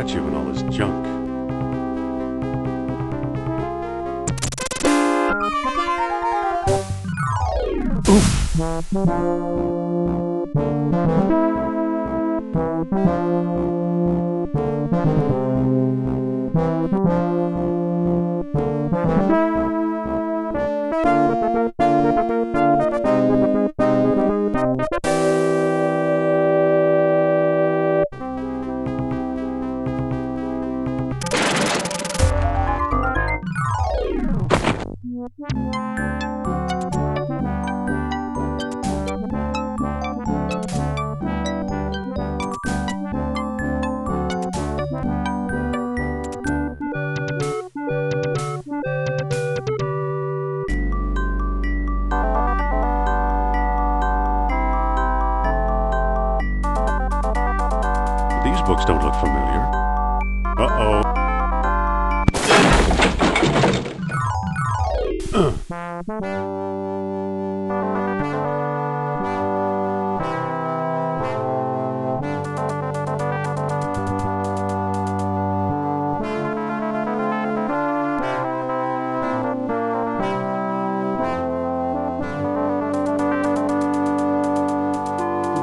statue and all this junk. These books don't look familiar. Uh-oh.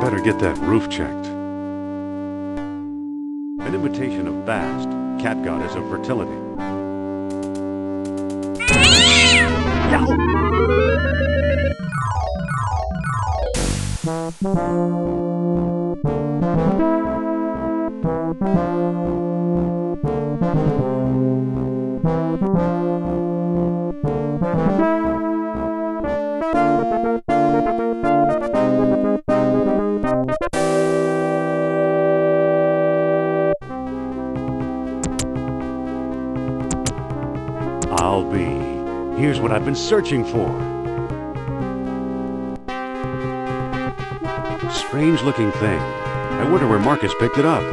Better get that roof checked. An imitation of Bast, cat goddess of fertility. I'll be. Here's what I've been searching for. Strange-looking thing. I wonder where Marcus picked it up.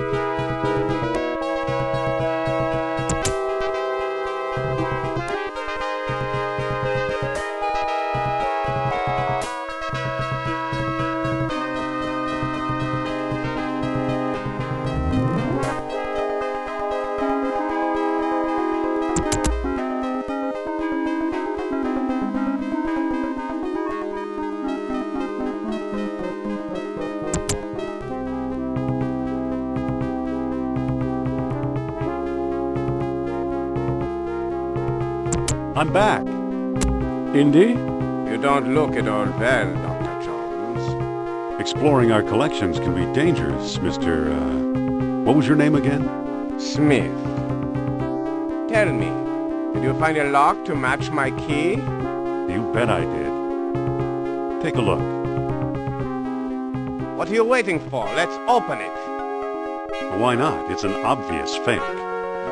I'm back. Indy? You don't look at all well, Dr. Jones. Exploring our collections can be dangerous, Mr. What was your name again? Smith. Tell me, did you find a lock to match my key? You bet I did. Take a look. What are you waiting for? Let's open it. Why not? It's an obvious fake.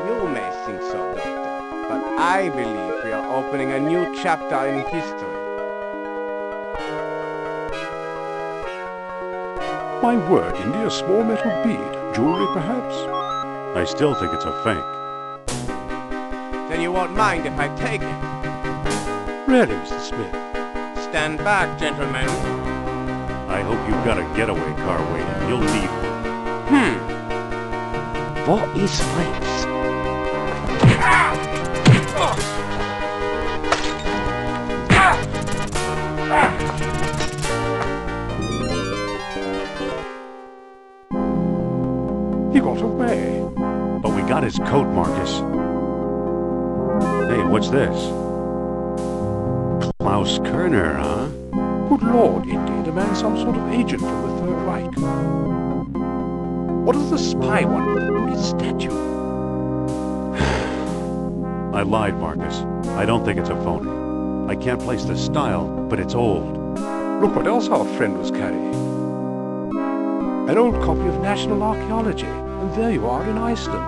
You may think so, Doctor, but I believe we are opening a new chapter in history. My word, Indy, a small metal bead. Jewelry, perhaps? I still think it's a fake. Then you won't mind if I take it. Really, Mr. Smith? Stand back, gentlemen. I hope you've got a getaway car waiting. You'll need one. What is fakes? He got away. But we got his coat, Marcus. Hey, what's this? Klaus Kerner, huh? Good Lord, Indy, the man's some sort of agent from the Third Reich. What does the spy want with the Buddhist statue? I lied, Marcus. I don't think it's a phony. I can't place the style, but it's old. Look what else our friend was carrying. An old copy of National Archaeology. And there you are in Iceland.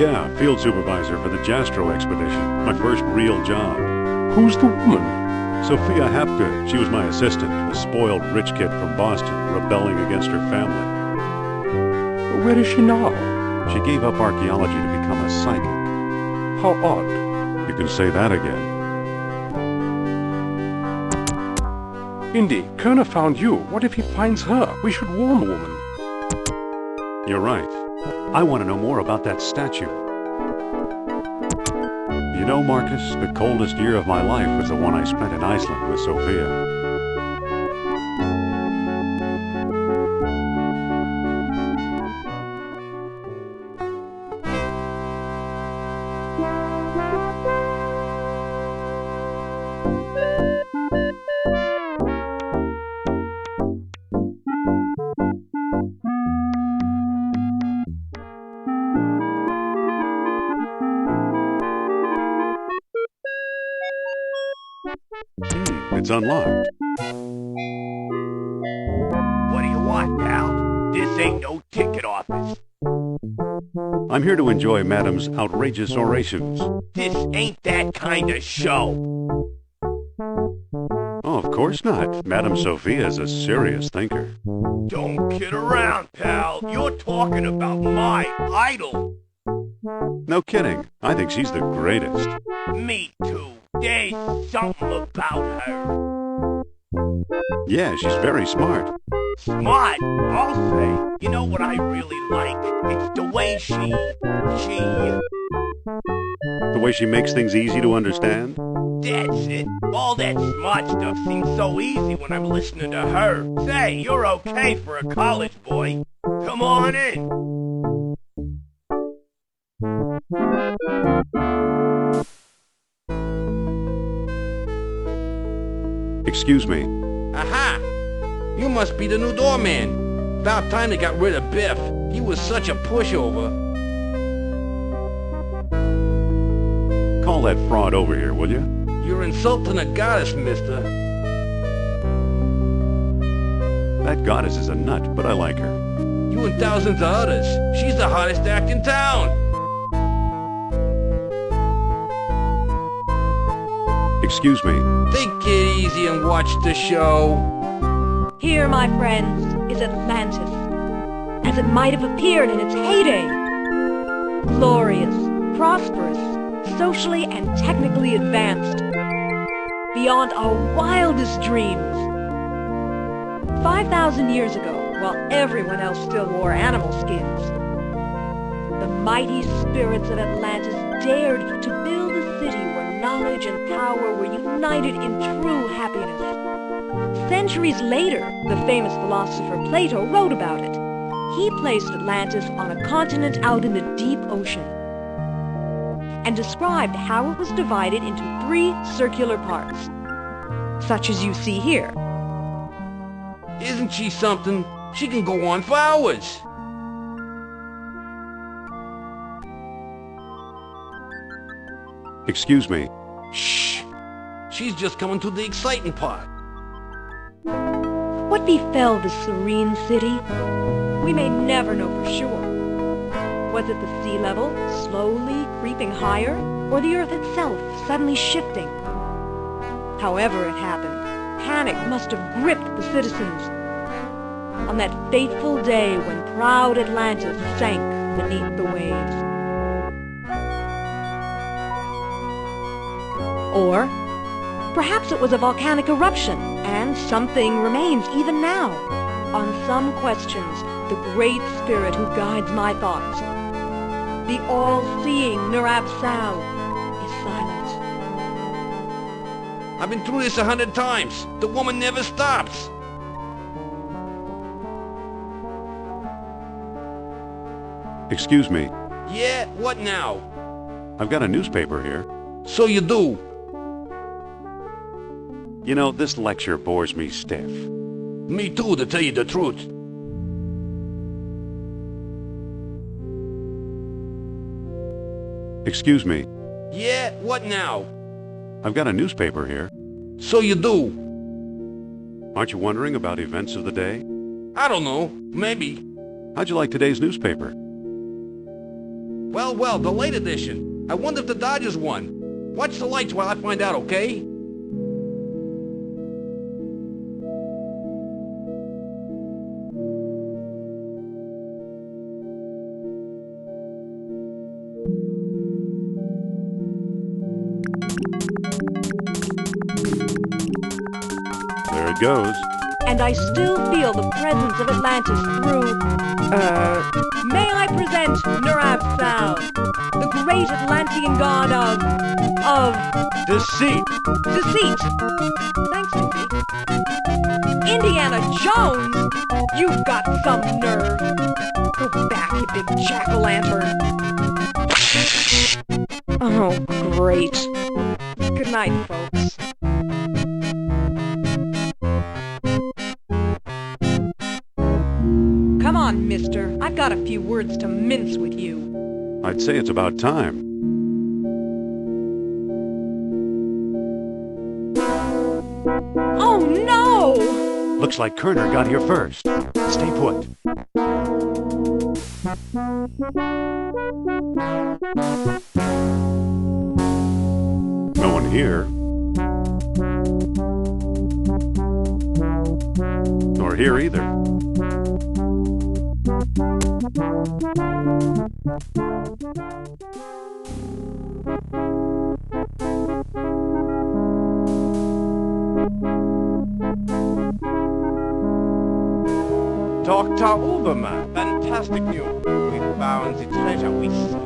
Yeah, field supervisor for the Jastro expedition. My first real job. Who's the woman? Sophia Hapgood. She was my assistant, a spoiled rich kid from Boston, rebelling against her family. Where is she now? She gave up archaeology to become a psychic. How odd. You can say that again. Indy, Kerner found you. What if he finds her? We should warn the woman. You're right. I want to know more about that statue. You know, Marcus, the coldest year of my life was the one I spent in Iceland with Sophia. It's unlocked. What do you want, pal? This ain't no ticket office. I'm here to enjoy Madam's outrageous orations. This ain't that kind of show. Oh, of course not. Madam Sophia is a serious thinker. Don't kid around, pal. You're talking about my idol. No kidding. I think she's the greatest. Me too. There's something about her. Yeah, she's very smart. Smart, I'll say. You know what I really like? It's the way The way she makes things easy to understand. That's it. All that smart stuff seems so easy when I'm listening to her. Say, you're okay for a college boy. Come on in. Excuse me. Aha! You must be the new doorman. About time they got rid of Biff. He was such a pushover. Call that fraud over here, will you? You're insulting a goddess, mister. That goddess is a nut, but I like her. You and thousands of others. She's the hottest act in town. Excuse me. Take it easy and watch the show. Here, my friends, is Atlantis, as it might have appeared in its heyday. Glorious, prosperous, socially and technically advanced, beyond our wildest dreams. 5,000 years ago, while everyone else still wore animal skins, the mighty spirits of Atlantis dared to build a city where knowledge and power were united in true happiness. Centuries later, the famous philosopher Plato wrote about it. He placed Atlantis on a continent out in the deep ocean and described how it was divided into 3 circular parts, such as you see here. Isn't she something? She can go on for hours. Excuse me. Shh! She's just coming to the exciting part. What befell this serene city? We may never know for sure. Was it the sea level slowly creeping higher, or the earth itself suddenly shifting? However it happened, panic must have gripped the citizens on that fateful day when proud Atlantis sank beneath the waves. Or perhaps it was a volcanic eruption, and something remains even now. On some questions, the great spirit who guides my thoughts, the all-seeing Nurab-Sal, is silent. I've been through this 100 times. The woman never stops. Excuse me. Yeah, what now? I've got a newspaper here. So you do. You know, this lecture bores me stiff. Me too, to tell you the truth. Excuse me. Yeah, what now? I've got a newspaper here. So you do. Aren't you wondering about events of the day? I don't know. Maybe. How'd you like today's newspaper? Well, the late edition. I wonder if the Dodgers won. Watch the lights while I find out, okay? There it goes. and I still feel the presence of Atlantis through... May I present Nurab-Sal, the great Atlantean god of Deceit! deceit. Thanks, Sophie. Indiana Jones? You've got some nerve. Go back, you big jack-o'-lantern. Oh, great. Good night, folks. Come on, mister. I've got a few words to mince with you. I'd say it's about time. Oh, no! Looks like Kerner got here first. Stay put. No one here. Nor here either. Dr. Uberman, fantastic news. We found the treasure we seek.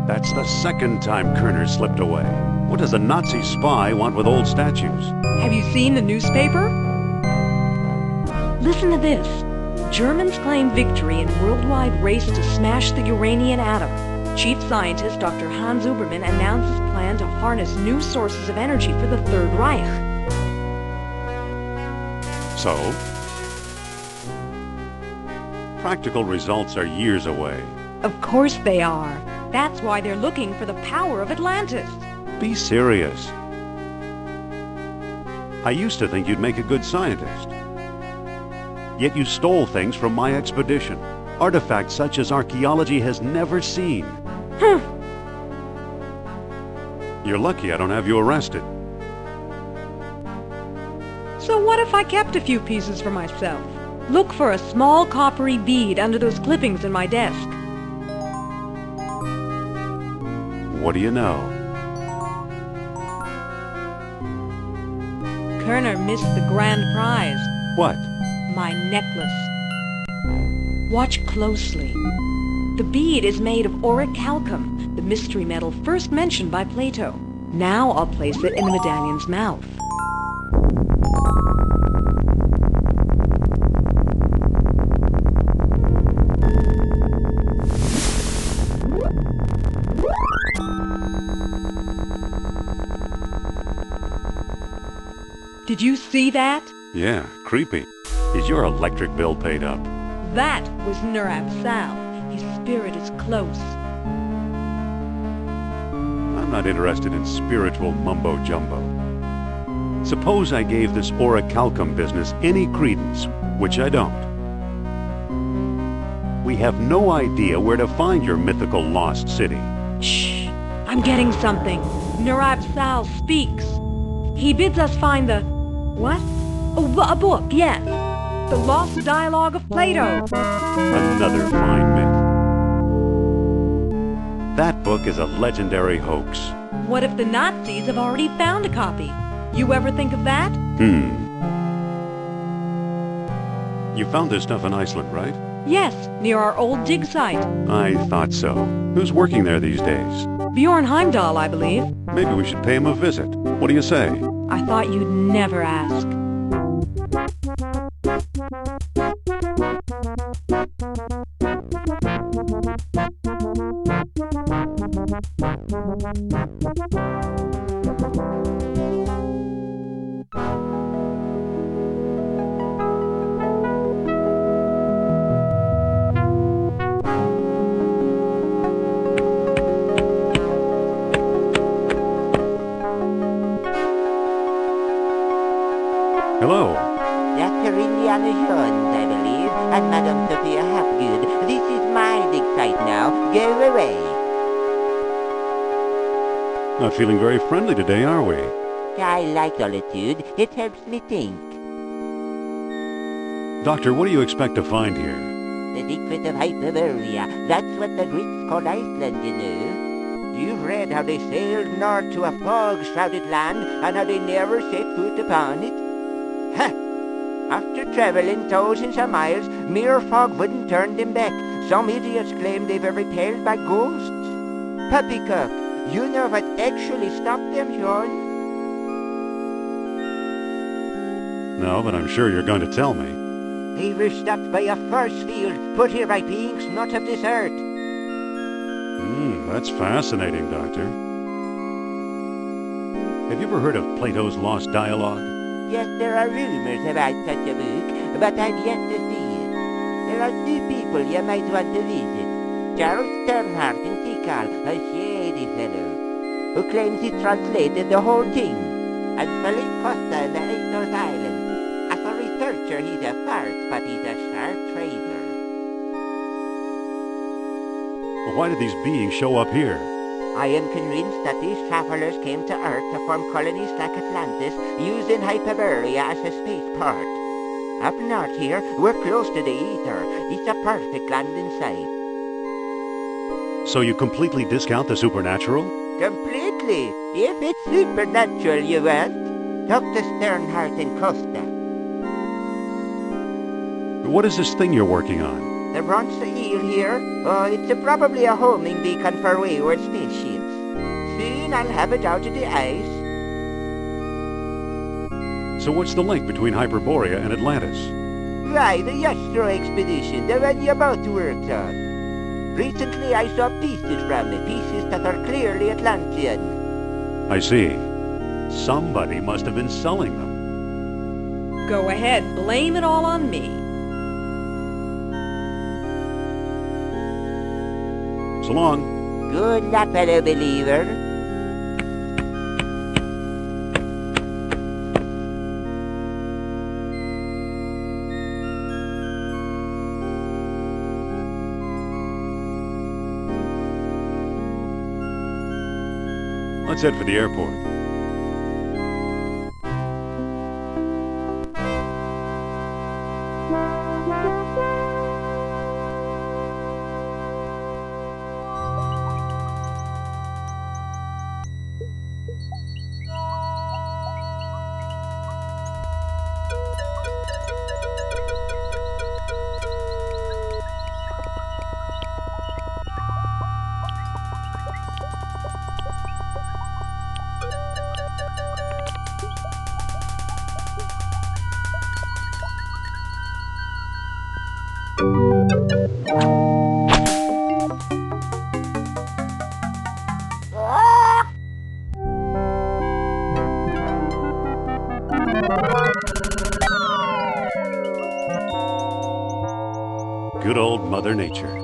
That's the second time Kerner slipped away. What does a Nazi spy want with old statues? Have you seen the newspaper? Listen to this. Germans claim victory in worldwide race to smash the Uranian atom. Chief scientist Dr. Hans Uberman announces plan to harness new sources of energy for the Third Reich. So? Practical results are years away. Of course they are. That's why they're looking for the power of Atlantis. Be serious. I used to think you'd make a good scientist. Yet you stole things from my expedition. Artifacts such as archaeology has never seen. You're lucky I don't have you arrested. So what if I kept a few pieces for myself? Look for a small coppery bead under those clippings in my desk. What do you know? Kerner missed the grand prize. What? My necklace. Watch closely. The bead is made of orichalcum, the mystery metal first mentioned by Plato. Now I'll place it in the medallion's mouth. Did you see that? Yeah, creepy. Is your electric bill paid up? That was Nurab-Sal. His spirit is close. I'm not interested in spiritual mumbo-jumbo. Suppose I gave this orichalcum business any credence, which I don't. We have no idea where to find your mythical lost city. Shh! I'm getting something. Nurab-Sal speaks. He bids us find the... what? Oh, a book, yes. The Lost Dialogue of Plato. Another fine myth. That book is a legendary hoax. What if the Nazis have already found a copy? You ever think of that? You found this stuff in Iceland, right? Yes, near our old dig site. I thought so. Who's working there these days? Bjorn Heimdall, I believe. Maybe we should pay him a visit. What do you say? I thought you'd never ask. Hello. Dr. Indiana Jones, I believe, and Madame Sophia Hapgood. This is my dig site now. Go away. Not feeling very friendly today, are we? I like solitude. It helps me think. Doctor, what do you expect to find here? The secret of Hyperborea. That's what the Greeks called Iceland, you know. You've read how they sailed north to a fog-shrouded land and how they never set foot upon it? Ha! After traveling thousands of miles, mere fog wouldn't turn them back. Some idiots claim they were repelled by ghosts. Poppycock, you know what actually stopped them, Sean? No, but I'm sure you're going to tell me. They were stopped by a force field put here by beings not of this earth. That's fascinating, Doctor. Have you ever heard of Plato's Lost Dialogue? Yes, there are rumors about such a book, but I've yet to see it. There are two people you might want to visit. Charles Sternhardt in Tikal, a shady fellow, who claims he translated the whole thing. And Philippe Costa in the Azores Islands. As a researcher, he's a farce, but he's a sharp trader. Well, why did these beings show up here? I am convinced that these travelers came to Earth to form colonies like Atlantis, using Hyperborea as a spaceport. Up north here, we're close to the ether. It's a perfect landing site. So you completely discount the supernatural? Completely. If it's supernatural, you want. Talk to Sternhardt and Costa. What is this thing you're working on? The bronze eel here? It's probably a homing beacon for wayward spaceships. Soon I'll have it out of the ice. So what's the link between Hyperborea and Atlantis? Why, the Yastro expedition, the one you both worked on. Recently I saw pieces from it, pieces that are clearly Atlantean. I see. Somebody must have been selling them. Go ahead, blame it all on me. So long. Good luck, fellow believer. Let's head for the airport. Good old Mother Nature.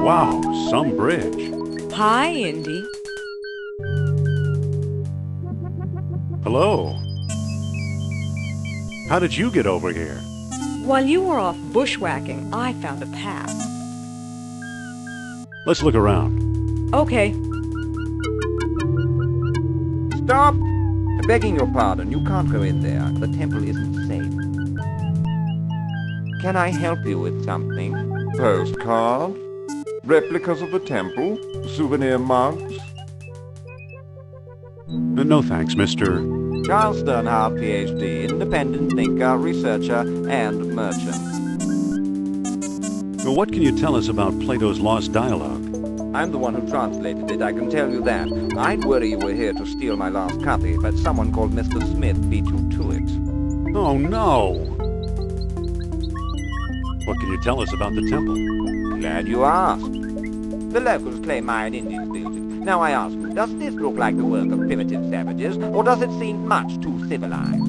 Wow, some bridge. Hi, Indy. Hello. How did you get over here? While you were off bushwhacking, I found a path. Let's look around. Okay. Stop! Begging your pardon, you can't go in there. The temple isn't safe. Can I help you with something? Postcard? Replicas of the temple? Souvenir mugs? No thanks, Mr. Charles Sternhardt, Ph.D., independent thinker, researcher, and merchant. Well, what can you tell us about Plato's Lost Dialogue? I'm the one who translated it, I can tell you that. I'd worry you were here to steal my last copy, but someone called Mr. Smith beat you to it. Oh, no! What can you tell us about the temple? Glad you asked. The locals claim Mayan Indians built it. Now I ask you, does this look like the work of primitive savages, or does it seem much too civilized?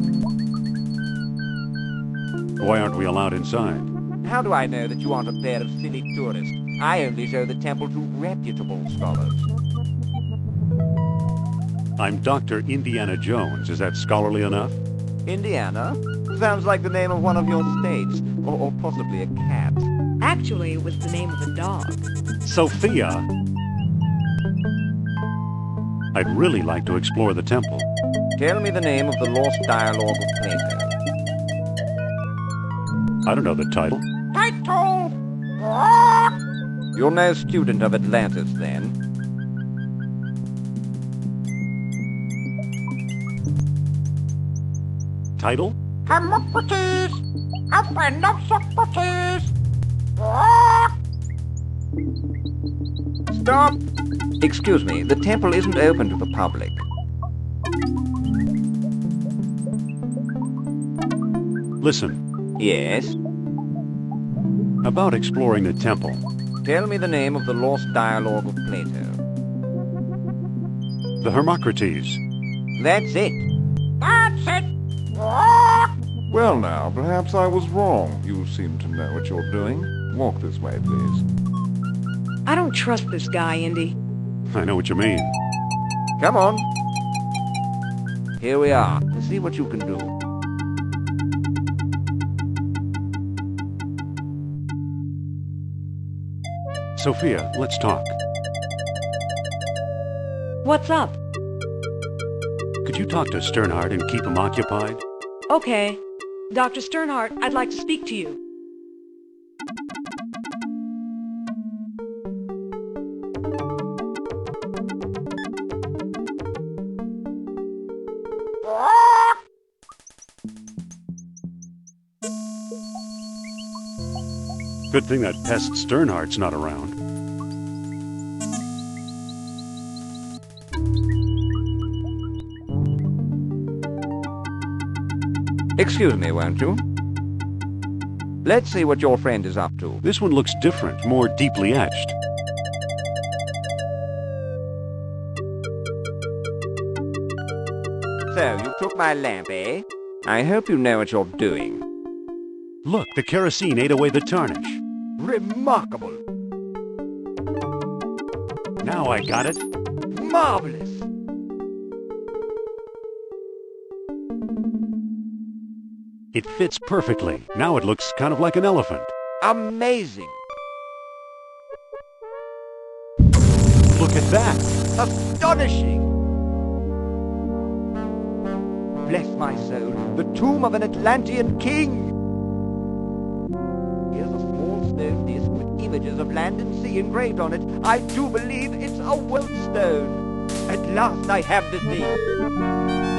Why aren't we allowed inside? How do I know that you aren't a pair of silly tourists? I only show the temple to reputable scholars. I'm Dr. Indiana Jones. Is that scholarly enough? Indiana? Sounds like the name of one of your states, or possibly a cat. Actually, it was the name of a dog. Sophia, I'd really like to explore the temple. Tell me the name of the lost dialogue of Plato. I don't know the title. Title! You're no student of Atlantis, then? Title? Hermocrates! A friend of Socrates! Stop! Excuse me, the temple isn't open to the public. Listen, Yes? about exploring the temple. Tell me the name of the lost dialogue of Plato. The Hermocrates. That's it. That's it! Well now, perhaps I was wrong. You seem to know what you're doing. Walk this way, please. I don't trust this guy, Indy. I know what you mean. Come on. Here we are. See what you can do. Sophia, let's talk. What's up? Could you talk to Sternhardt and keep him occupied? Okay. Dr. Sternhardt, I'd like to speak to you. Good thing that pest Sternhardt's not around. Excuse me, won't you? Let's see what your friend is up to. This one looks different, more deeply etched. So, you took my lamp, eh? I hope you know what you're doing. Look, the kerosene ate away the tarnish. Remarkable! Now I got it. Marvelous! It fits perfectly. Now it looks kind of like an elephant. Amazing! Look at that. Astonishing! Bless my soul, the tomb of an Atlantean king! Here's a small stone disc with images of land and sea engraved on it. I do believe it's a world stone. At last I have the thing.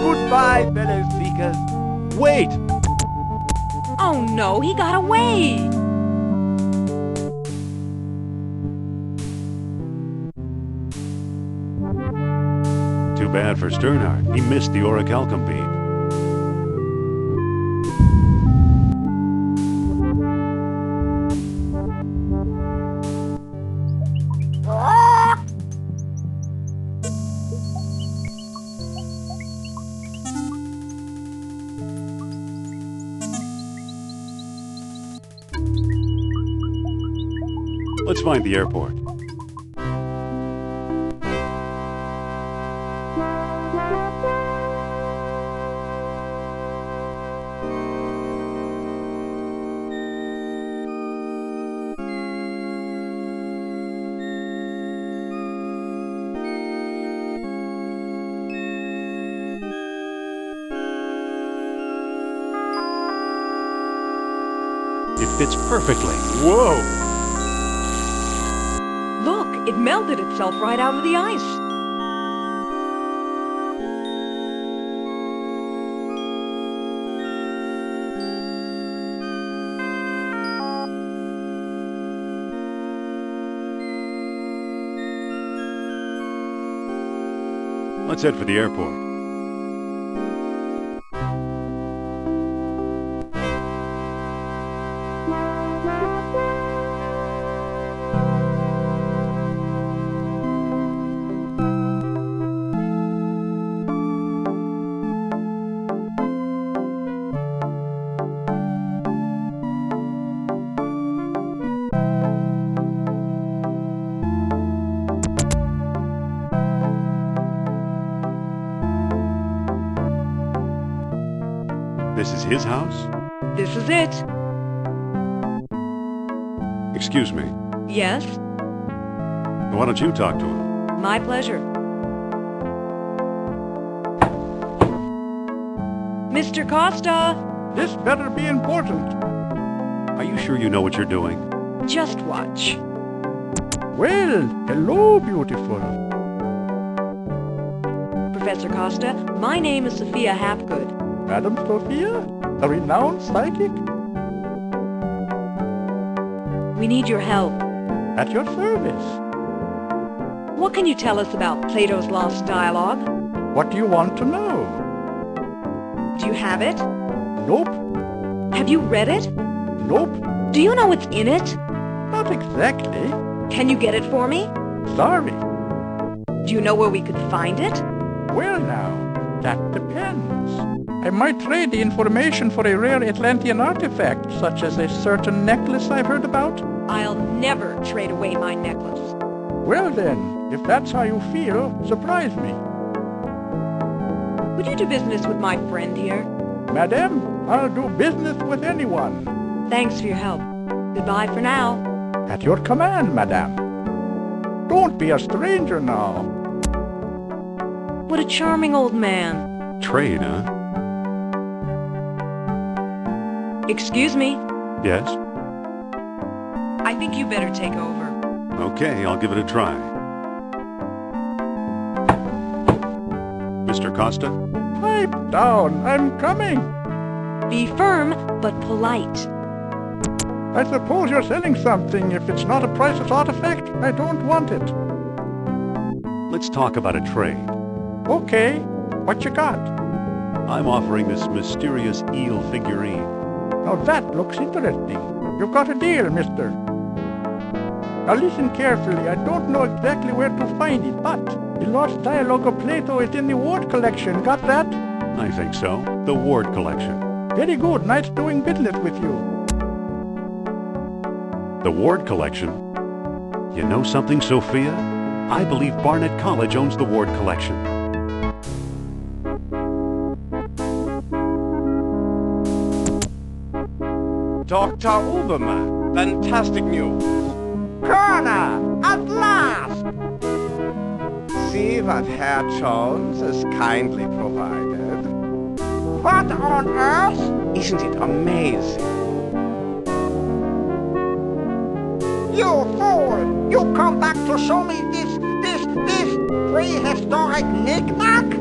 Goodbye, fellow seeker. Wait! Oh no, he got away! Too bad for Sternhardt. He missed the orichalcum bead. Let's find the airport. It fits perfectly. Whoa! Look, it melted itself right out of the ice. Let's head for the airport. This is his house? This is it. Excuse me. Yes? Why don't you talk to him? My pleasure. Mr. Costa! This better be important. Are you sure you know what you're doing? Just watch. Well, hello, beautiful. Professor Costa, my name is Sophia Hapgood. Madam Sophia? A renowned psychic? We need your help. At your service. What can you tell us about Plato's Lost Dialogue? What do you want to know? Do you have it? Nope. Have you read it? Nope. Do you know what's in it? Not exactly. Can you get it for me? Sorry. Do you know where we could find it? Well now, that depends. I might trade the information for a rare Atlantean artifact, such as a certain necklace I've heard about. I'll never trade away my necklace. Well then, if that's how you feel, surprise me. Would you do business with my friend here? Madame, I'll do business with anyone. Thanks for your help. Goodbye for now. At your command, madame. Don't be a stranger now. What a charming old man. Trade, huh? Excuse me. Yes? I think you better take over. Okay, I'll give it a try. Mr. Costa? Pipe down, I'm coming. Be firm, but polite. I suppose you're selling something. If it's not a priceless artifact, I don't want it. Let's talk about a trade. Okay, what you got? I'm offering this mysterious eel figurine. Now that looks interesting. You've got a deal, mister. Now listen carefully. I don't know exactly where to find it, but the Lost Dialogue of Plato is in the Ward collection. Got that? I think so. The Ward collection. Very good. Nice doing business with you. The Ward collection? You know something, Sophia? I believe Barnet College owns the Ward collection. Dr. Uberman, fantastic news. Colonel, at last! See what Herr Jones has kindly provided. What on earth? Isn't it amazing? You fool! You come back to show me this prehistoric knick-knack?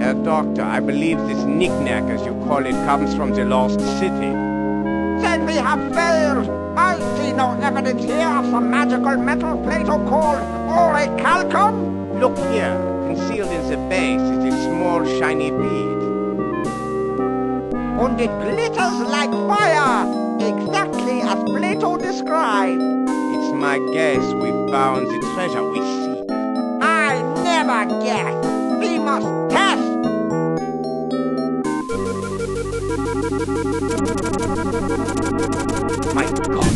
Herr Doctor, I believe this knick-knack, as you call it, comes from the lost city. Then we have failed. I see no evidence here of some magical metal Plato called orichalcum. Look here, concealed in the base is a small shiny bead. And it glitters like fire, exactly as Plato described. It's my guess we've found the treasure we seek. I never guess. We must test. My God!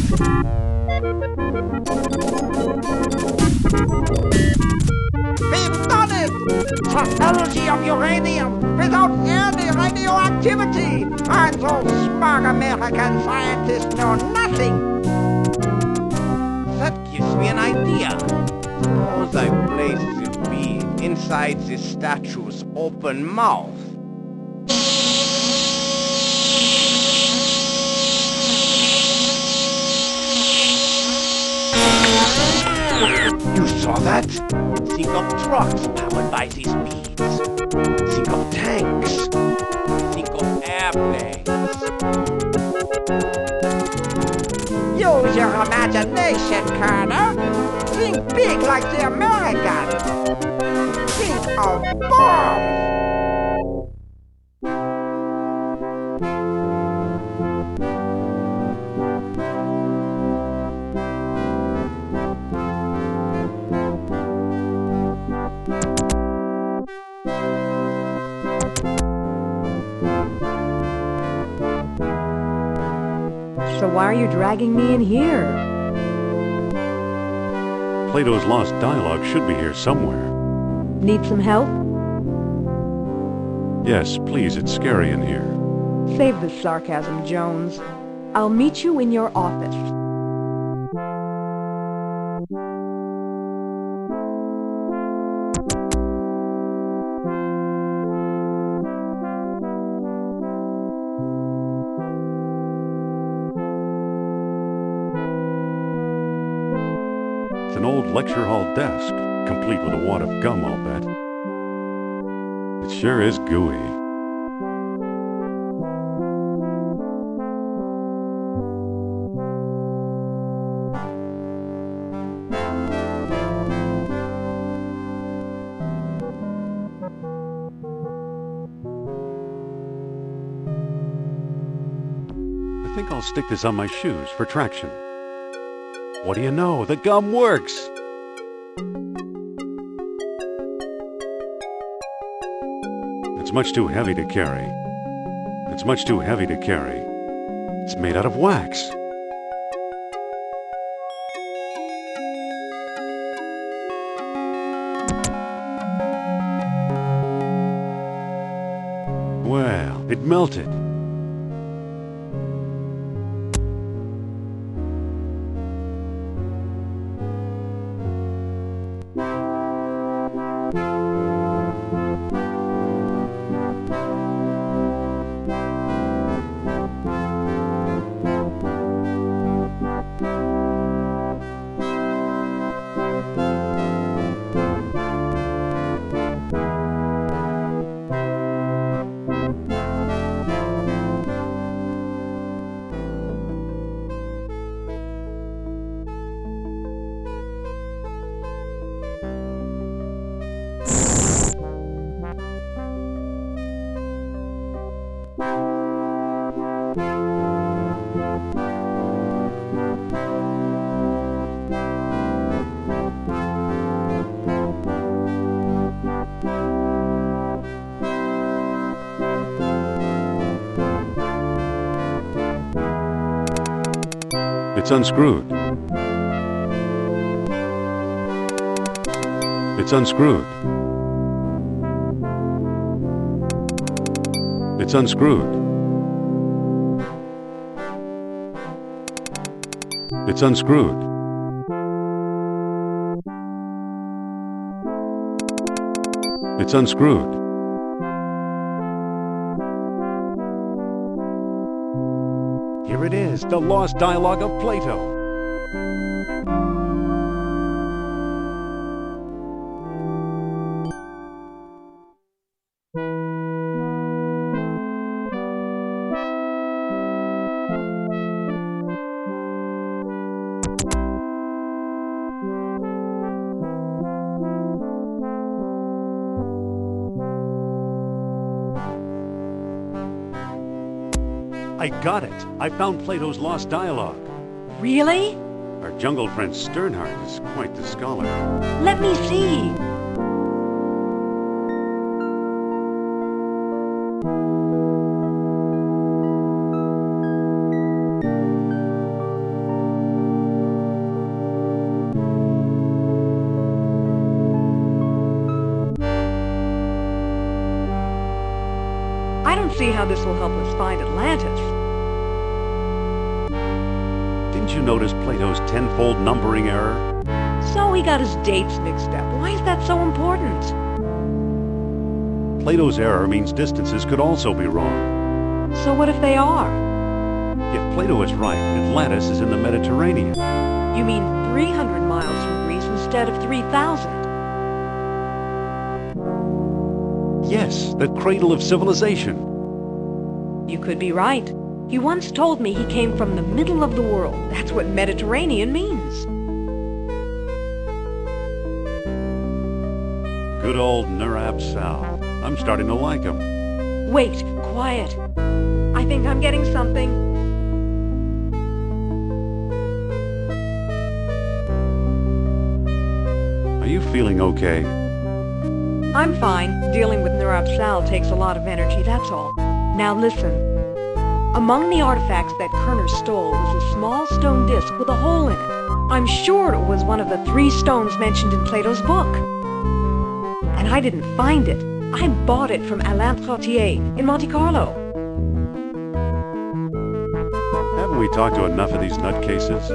We've done it! Technology of uranium without any radioactivity! And those smug American scientists know nothing! That gives me an idea. Suppose I place the bead inside the statue's open mouth. You saw that? Think of trucks powered by these beads. Think of tanks. Think of airplanes. Use your imagination, Colonel. Think big like the Americans. Think of bombs. So why are you dragging me in here? Plato's Lost Dialogue should be here somewhere. Need some help? Yes, please, it's scary in here. Save the sarcasm, Jones. I'll meet you in your office. It's an old lecture hall desk, complete with a wad of gum, I'll bet. It sure is gooey. I think I'll stick this on my shoes for traction. What do you know? The gum works! It's much too heavy to carry. It's much too heavy to carry. It's made out of wax. Well, it melted. It's unscrewed. It's unscrewed. It's unscrewed. It's unscrewed. It's unscrewed. Here it is, the lost dialogue of Plato. I got it. I found Plato's lost dialogue. Really? Our jungle friend Sternhardt is quite the scholar. Let me see. I don't see how this will help us find Atlantis. Didn't you notice Plato's tenfold numbering error? So he got his dates mixed up. Why is that so important? Plato's error means distances could also be wrong. So what if they are? If Plato is right, Atlantis is in the Mediterranean. You mean 300 miles from Greece instead of 3,000? Yes, the cradle of civilization. You could be right. He once told me he came from the middle of the world. That's what Mediterranean means. Good old Nurab Sal. I'm starting to like him. Wait, quiet. I think I'm getting something. Are you feeling okay? I'm fine. Dealing with Nurab Sal takes a lot of energy, that's all. Now listen. Among the artifacts that Kerner stole was a small stone disc with a hole in it. I'm sure it was one of the 3 stones mentioned in Plato's book. And I didn't find it. I bought it from Alain Trottier in Monte Carlo. Haven't we talked to enough of these nutcases?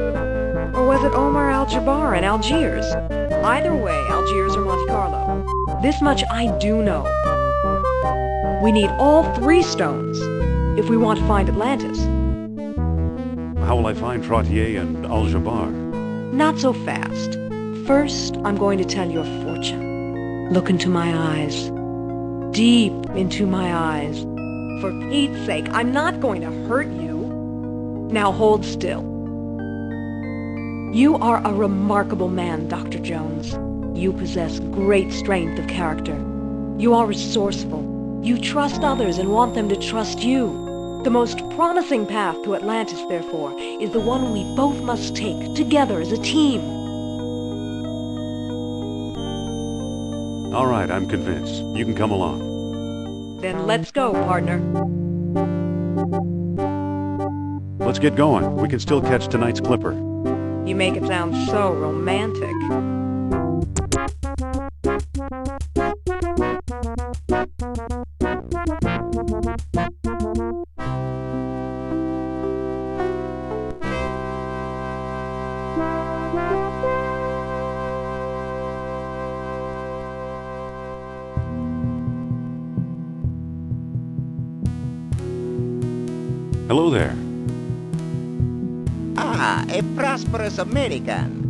Or was it Omar Al-Jabbar in Algiers? Either way, Algiers or Monte Carlo. This much I do know. We need all 3 stones if we want to find Atlantis. How will I find Trottier and Al-Jabbar? Not so fast. First, I'm going to tell your fortune. Look into my eyes. Deep into my eyes. For Pete's sake, I'm not going to hurt you. Now hold still. You are a remarkable man, Dr. Jones. You possess great strength of character. You are resourceful. You trust others and want them to trust you. The most promising path to Atlantis, therefore, is the one we both must take together as a team. All right, I'm convinced. You can come along. Then let's go, partner. Let's get going. We can still catch tonight's clipper. You make it sound so romantic. Hello there. Ah, a prosperous American.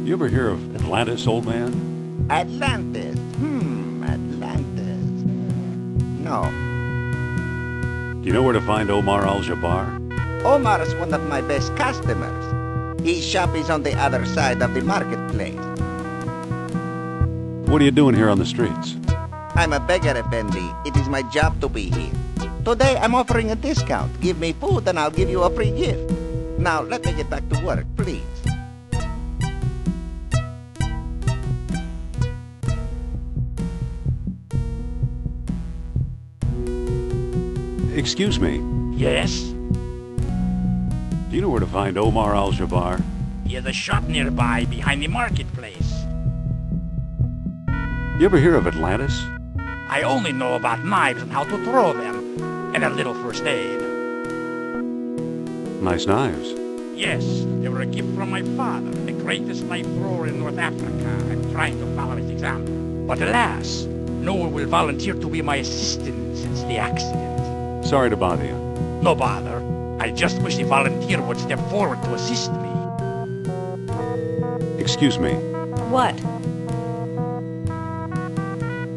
You ever hear of Atlantis, old man? Atlantis. Atlantis. No. Do you know where to find Omar Al-Jabbar? Omar's one of my best customers. His shop is on the other side of the marketplace. What are you doing here on the streets? I'm a beggar, Effendi. It is my job to be here. Today, I'm offering a discount. Give me food and I'll give you a free gift. Now, let me get back to work, please. Excuse me. Yes? Do you know where to find Omar Al-Jabbar? He has a shop nearby behind the marketplace. You ever hear of Atlantis? I only know about knives and how to throw them, and a little first aid. Nice knives. Yes, they were a gift from my father, the greatest knife thrower in North Africa. I'm trying to follow his example. But alas, no one will volunteer to be my assistant since the accident. Sorry to bother you. No bother. I just wish a volunteer would step forward to assist me. Excuse me. What?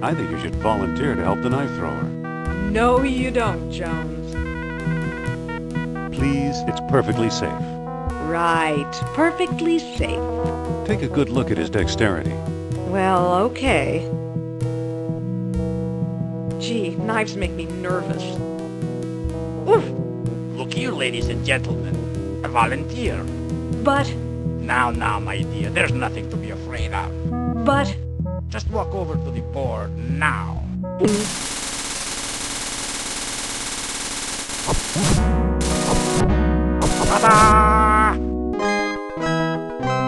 I think you should volunteer to help the knife thrower. No, you don't, Jones. Please, it's perfectly safe. Right. Perfectly safe. Take a good look at his dexterity. Well, okay. Gee, knives make me nervous. Oof! Look here, ladies and gentlemen. A volunteer. But, Now, my dear, there's nothing to be afraid of. but... Just walk over to the board now. Ta-da!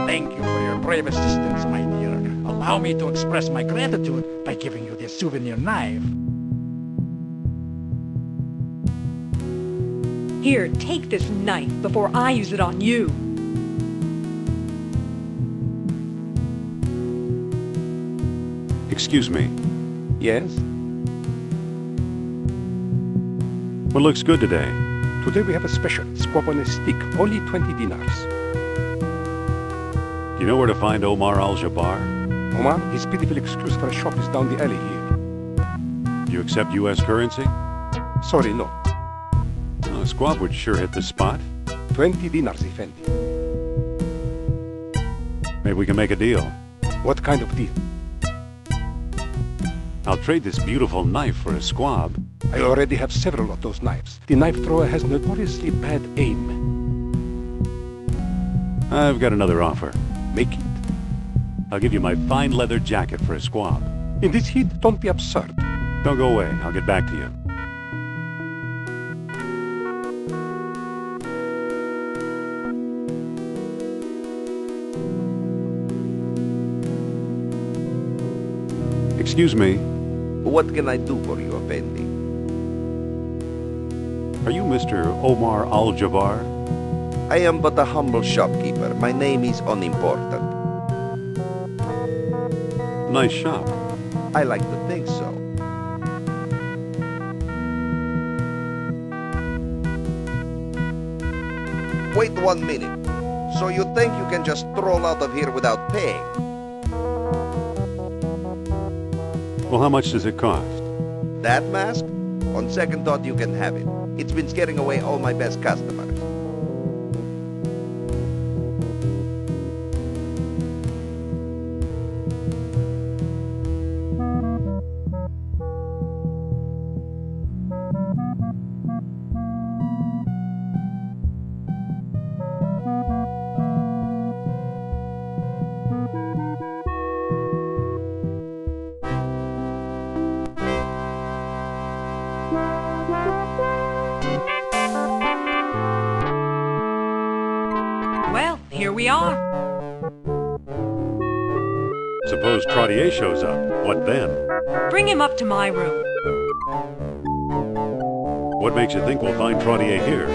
Thank you for your brave assistance, my dear. Allow me to express my gratitude by giving you this souvenir knife. Here, take this knife before I use it on you. Excuse me. Yes? What looks good today? Today we have a special. Squab on a stick. Only 20 dinars. Do you know where to find Omar Al-Jabbar? Omar, his pitiful excuse for a shop is down the alley here. Do you accept U.S. currency? Sorry, no. Oh, Squab would sure hit the spot. 20 dinars, Effendi. Maybe we can make a deal. What kind of deal? I'll trade this beautiful knife for a squab. I already have several of those knives. The knife thrower has notoriously bad aim. I've got another offer. Make it. I'll give you my fine leather jacket for a squab. In this heat, don't be absurd. Don't go away. I'll get back to you. Excuse me. What can I do for you, Effendi? Are you Mr. Omar Al-Jabbar? I am but a humble shopkeeper. My name is unimportant. Nice shop. I like to think so. Wait 1 minute. So you think you can just stroll out of here without paying? Well, how much does it cost? That mask? On second thought, you can have it. It's been scaring away all my best customers. Well, here we are. Suppose Trottier shows up. What then? Bring him up to my room. What makes you think we'll find Trottier here?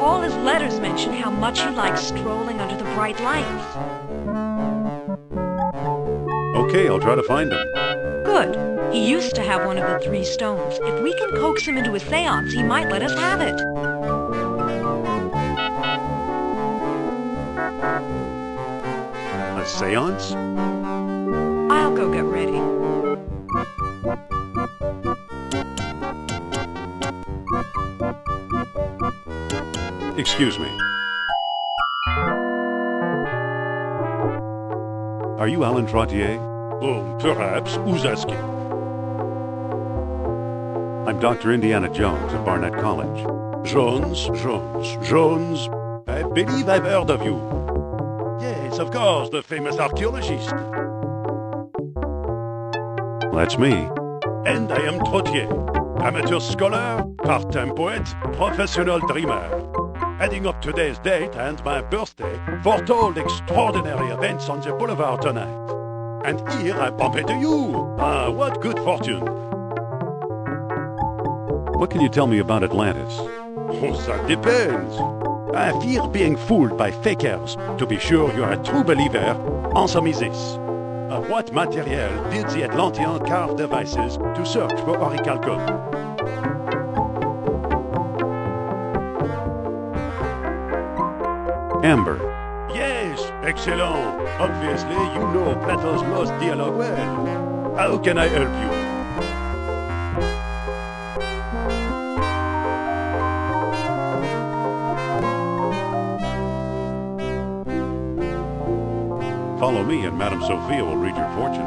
All his letters mention how much he likes strolling under the bright lights. Okay, I'll try to find him. Good. He used to have one of the 3 stones. If we can coax him into a seance, he might let us have it. A seance? I'll go get ready. Excuse me. Are you Alan Trottier? Oh, perhaps. Who's asking? I'm Dr. Indiana Jones at Barnett College. Jones. I believe I've heard of you. Yes, of course, the famous archaeologist. That's me. And I am Trottier, amateur scholar, part-time poet, professional dreamer. Adding up today's date and my birthday, foretold extraordinary events on the boulevard tonight. And here I bump into you. Ah, what good fortune. What can you tell me about Atlantis? Oh, that depends. I fear being fooled by fakers. To be sure you're a true believer, answer me this. Of what material did the Atlanteans carve devices to search for orichalcum? Amber. Yes, excellent. Obviously, you know Plato's lost dialogue well. How can I help you? Follow me and Madame Sophia will read your fortune.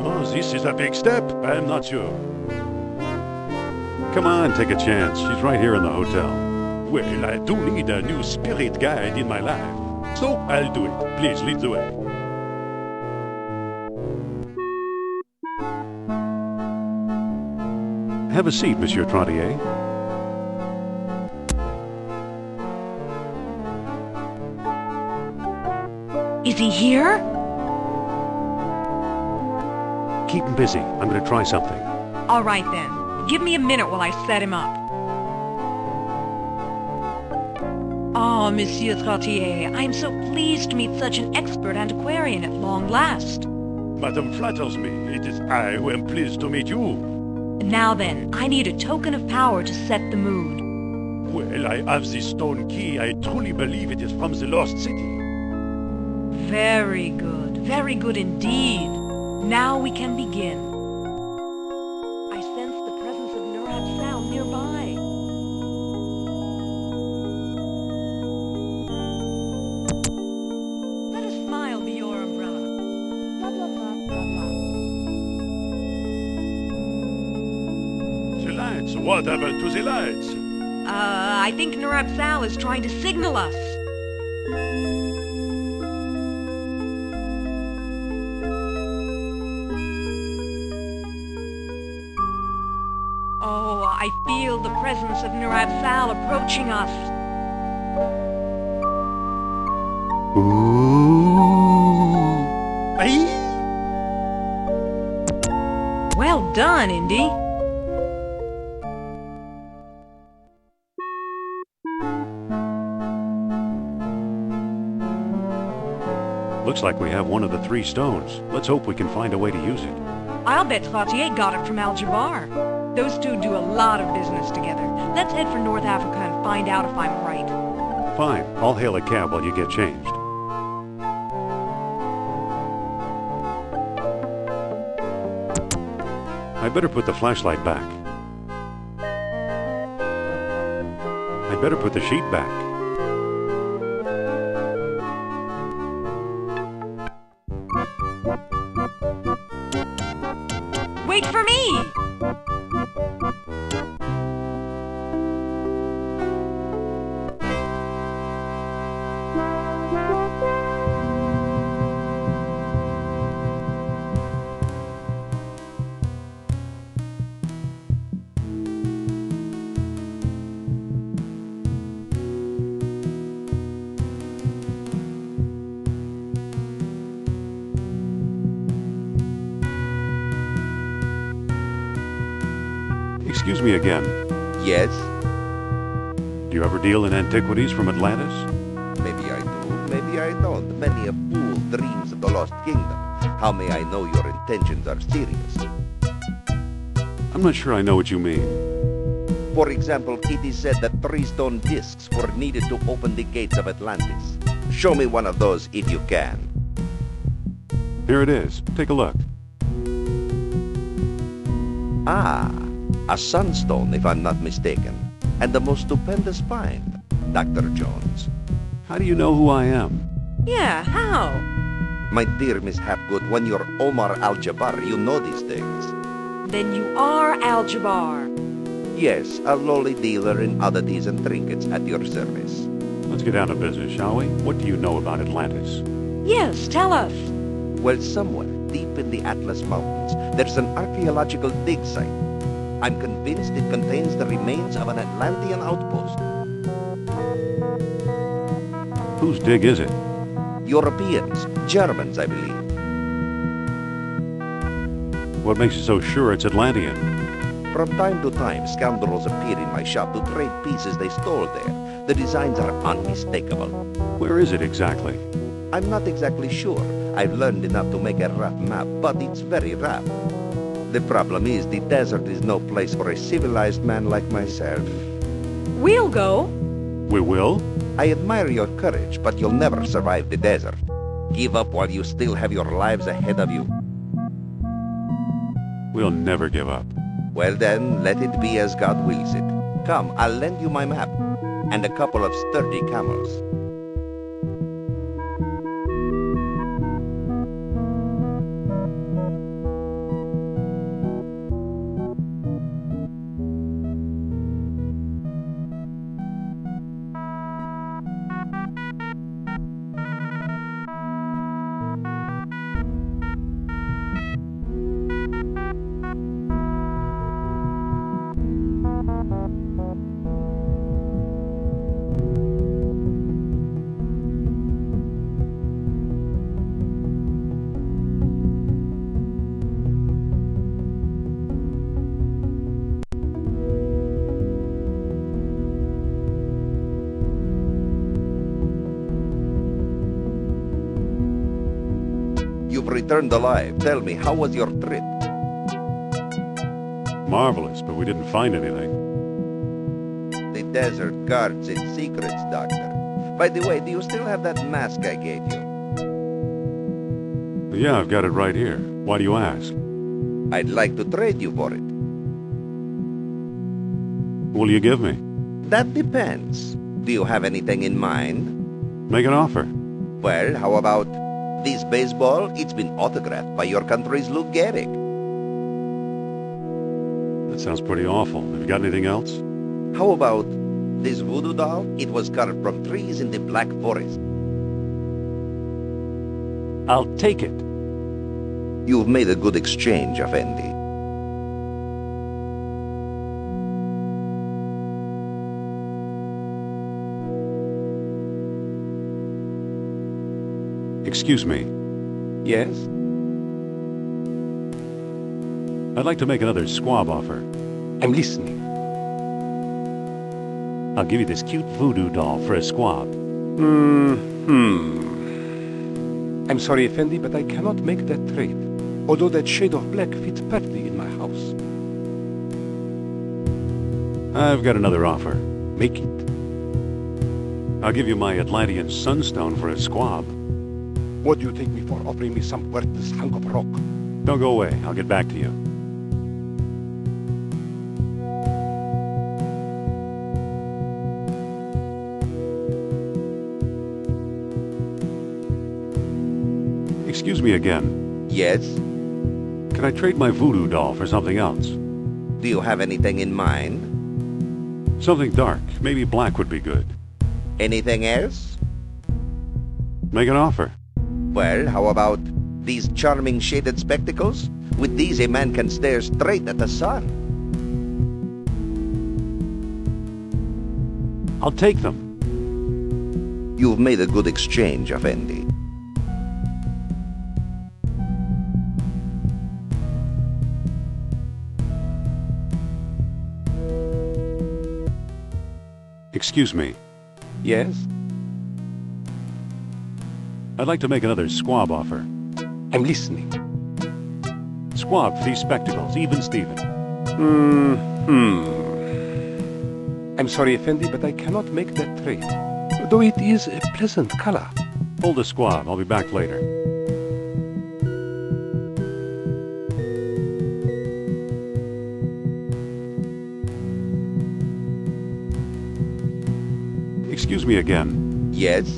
Oh, this is a big step. I'm not sure. Come on, take a chance. She's right here in the hotel. Well, I do need a new spirit guide in my life. So I'll do it. Please lead the way. Have a seat, Monsieur Trottier. Is he here? Keep him busy. I'm going to try something. All right then. Give me a minute while I set him up. Oh, Monsieur Trottier, I am so pleased to meet such an expert antiquarian at long last. Madame flatters me. It is I who am pleased to meet you. Now then, I need a token of power to set the mood. Well, I have this stone key. I truly believe it is from the lost city. Very good indeed. Now we can begin. I sense the presence of Nurat Sal nearby. Let a smile be your umbrella. Blah, blah, blah, blah, blah. The lights. What happened to the lights? I think Nurat Sal is trying to signal us. Oh, I feel the presence of Nurat Sal approaching us. Ooh. Aye? Well done, Indy. Looks like we have one of the 3 stones. Let's hope we can find a way to use it. I'll bet Trottier got it from Aljabar. Those two do a lot of business together. Let's head for North Africa and find out if I'm right. Fine. I'll hail a cab while you get changed. I'd better put the flashlight back. I'd better put the sheet back. Wait for me! Excuse me again. Yes? Do you ever deal in antiquities from Atlantis? Maybe I do, maybe I don't. Many a fool dreams of the Lost Kingdom. How may I know your intentions are serious? I'm not sure I know what you mean. For example, it is said that 3 stone discs were needed to open the gates of Atlantis. Show me one of those if you can. Here it is. Take a look. Ah, a sunstone, if I'm not mistaken. And the most stupendous find, Dr. Jones. How do you know who I am? Yeah, how? My dear Miss Hapgood, when you're Omar Al-Jabbar, you know these things. Then you are Aljabar. Yes, a lowly dealer in oddities and trinkets at your service. Let's get down to business, shall we? What do you know about Atlantis? Yes, tell us. Well, somewhere deep in the Atlas Mountains, there's an archaeological dig site. I'm convinced it contains the remains of an Atlantean outpost. Whose dig is it? Europeans, Germans, I believe. What makes you so sure it's Atlantean? From time to time, scoundrels appear in my shop to trade pieces they stole there. The designs are unmistakable. Where is it exactly? I'm not exactly sure. I've learned enough to make a rough map, but it's very rough. The problem is the desert is no place for a civilized man like myself. We'll go. We will? I admire your courage, but you'll never survive the desert. Give up while you still have your lives ahead of you. We'll never give up. Well then, let it be as God wills it. Come, I'll lend you my map, and a couple of sturdy camels. You've returned alive. Tell me, how was your trip? Marvelous, but we didn't find anything. The desert guards its secrets, Doctor. By the way, do you still have that mask I gave you? Yeah, I've got it right here. Why do you ask? I'd like to trade you for it. What will you give me? That depends. Do you have anything in mind? Make an offer. Well, how about this baseball? It's been autographed by your country's Lou Gehrig. That sounds pretty awful. Have you got anything else? How about this voodoo doll? It was carved from trees in the Black Forest. I'll take it. You've made a good exchange, Effendi. Excuse me. Yes? I'd like to make another squab offer. I'm listening. I'll give you this cute voodoo doll for a squab. I'm sorry, Effendi, but I cannot make that trade. Although that shade of black fits perfectly in my house. I've got another offer. Make it. I'll give you my Atlantean sunstone for a squab. What do you take me for, offering me some worthless hunk of rock? Don't go away. I'll get back to you. Excuse me again. Yes? Can I trade my voodoo doll for something else? Do you have anything in mind? Something dark. Maybe black would be good. Anything else? Make an offer. Well, how about these charming shaded spectacles? With these, a man can stare straight at the sun. I'll take them. You've made a good exchange, Effendi. Excuse me. Yes? I'd like to make another squab offer. I'm listening. Squab for these spectacles, even Steven. I'm sorry, Effendi, but I cannot make that trade. Though it is a pleasant color. Hold the squab. I'll be back later. Excuse me again. Yes?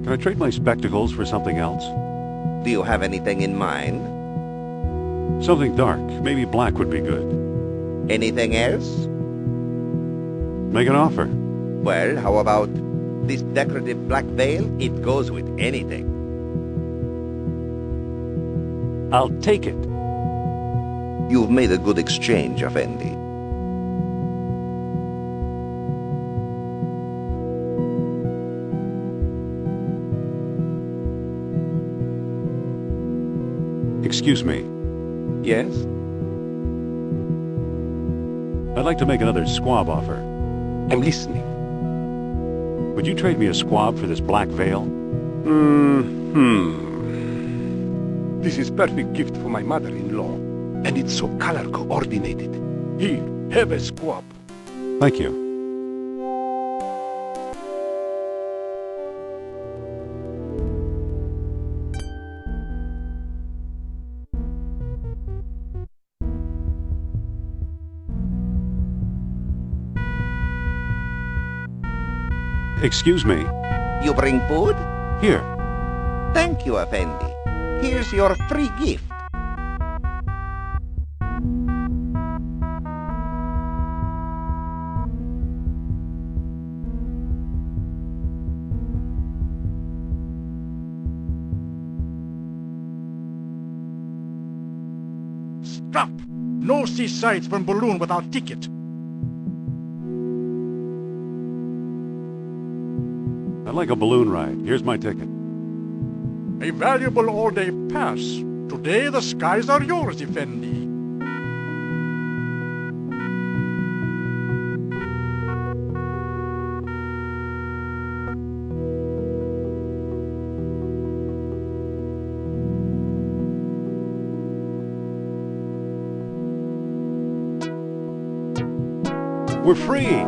Can I trade my spectacles for something else? Do you have anything in mind? Something dark. Maybe black would be good. Anything else? Make an offer. Well, how about this decorative black veil? It goes with anything. I'll take it. You've made a good exchange, Effendi. Excuse me. Yes? I'd like to make another squab offer. I'm listening. Would you trade me a squab for this black veil? This is perfect gift for my mother-in-law. And it's so color coordinated. Here, have a squab. Thank you. Excuse me. You bring food? Here. Thank you, Effendi. Here's your free gift. Stop! No see sights from balloon without ticket. I'd like a balloon ride. Here's my ticket. A valuable all-day pass. Today the skies are yours, Effendi. We're free!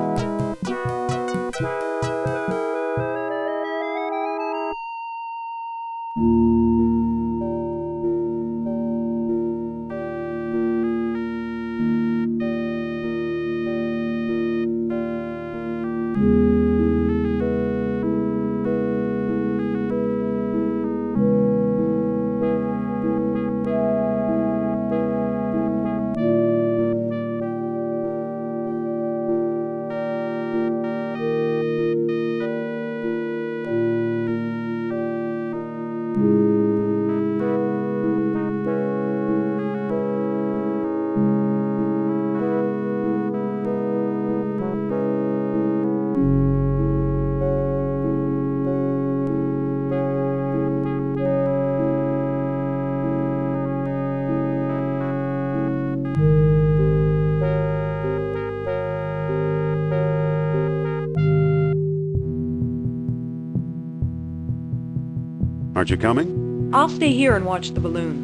Aren't you coming? I'll stay here and watch the balloon.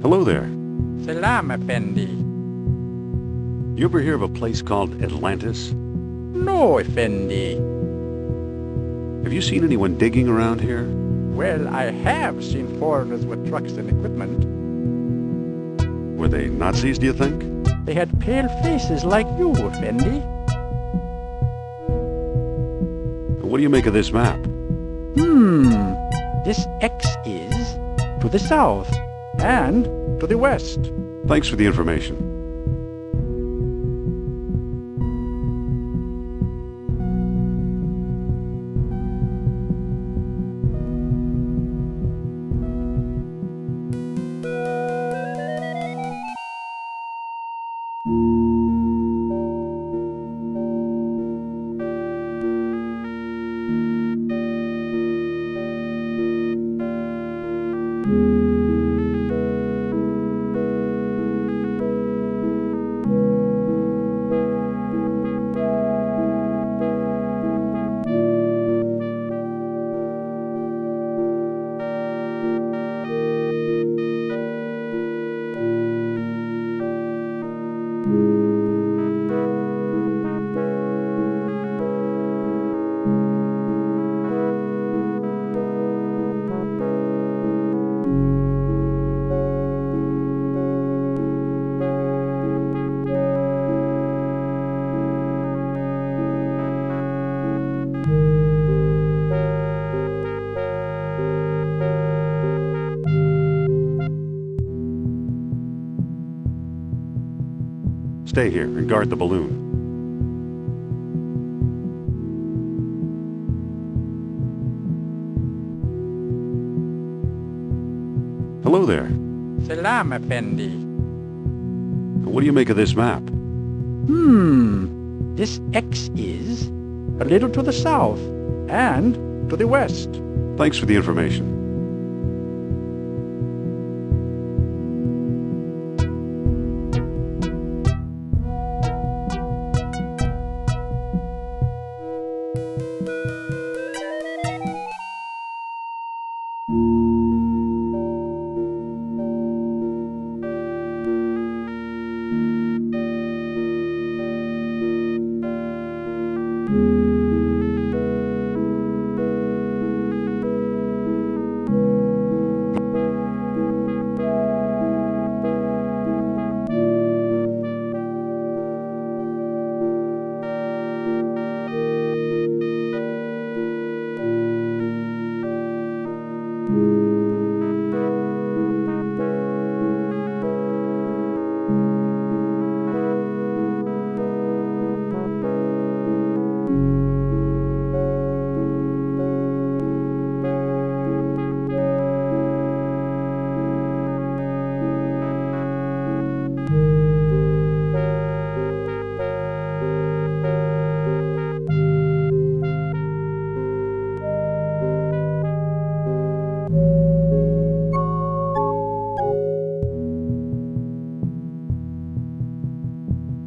Hello there. Salam, Effendi. You ever hear of a place called Atlantis? No, Effendi. Have you seen anyone digging around here? Well, I have seen foreigners with trucks and equipment. Were they Nazis, do you think? They had pale faces like you, Effendi. What do you make of this map? This X is to the south and to the west. Thanks for the information. Stay here and guard the balloon. Hello there. Salam, Effendi. What do you make of this map? This X is a little to the south and to the west. Thanks for the information.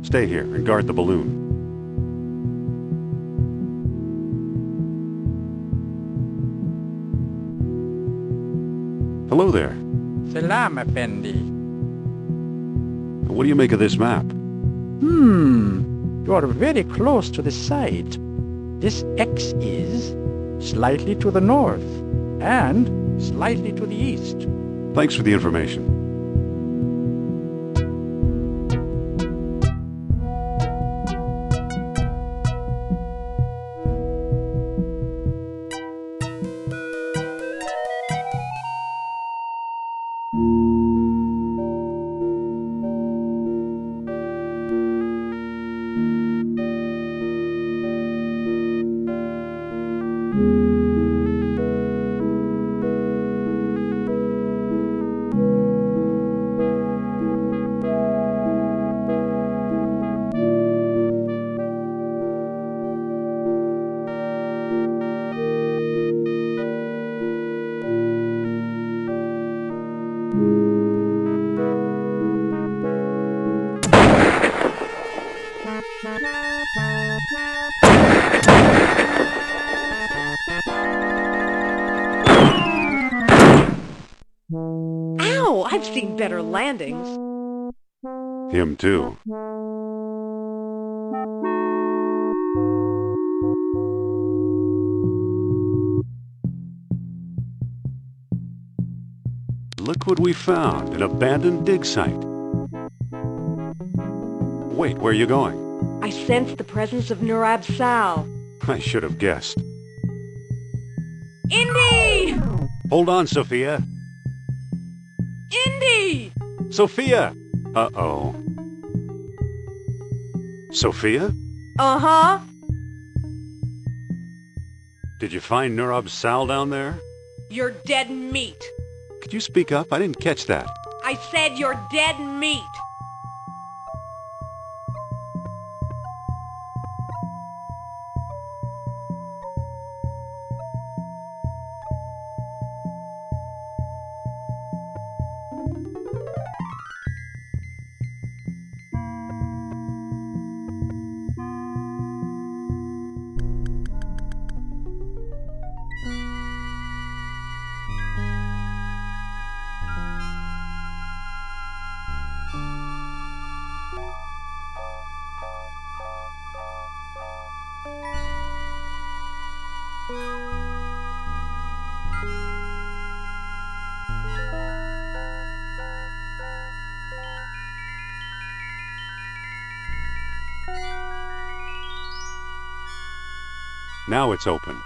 Stay here and guard the balloon. Hello there. Salam, Effendi. What do you make of this map? You are very close to the site. This X is slightly to the north and slightly to the east. Thanks for the information. Ow! I've seen better landings. Him too. Look what we found, an abandoned dig site. Wait, where are you going? I sense the presence of Nurab Sal. I should have guessed. Indy! Hold on, Sophia. Indy! Sophia! Uh-oh. Sophia? Uh-huh. Did you find Nurab Sal down there? You're dead meat. Could you speak up? I didn't catch that. I said you're dead meat. Now it's open.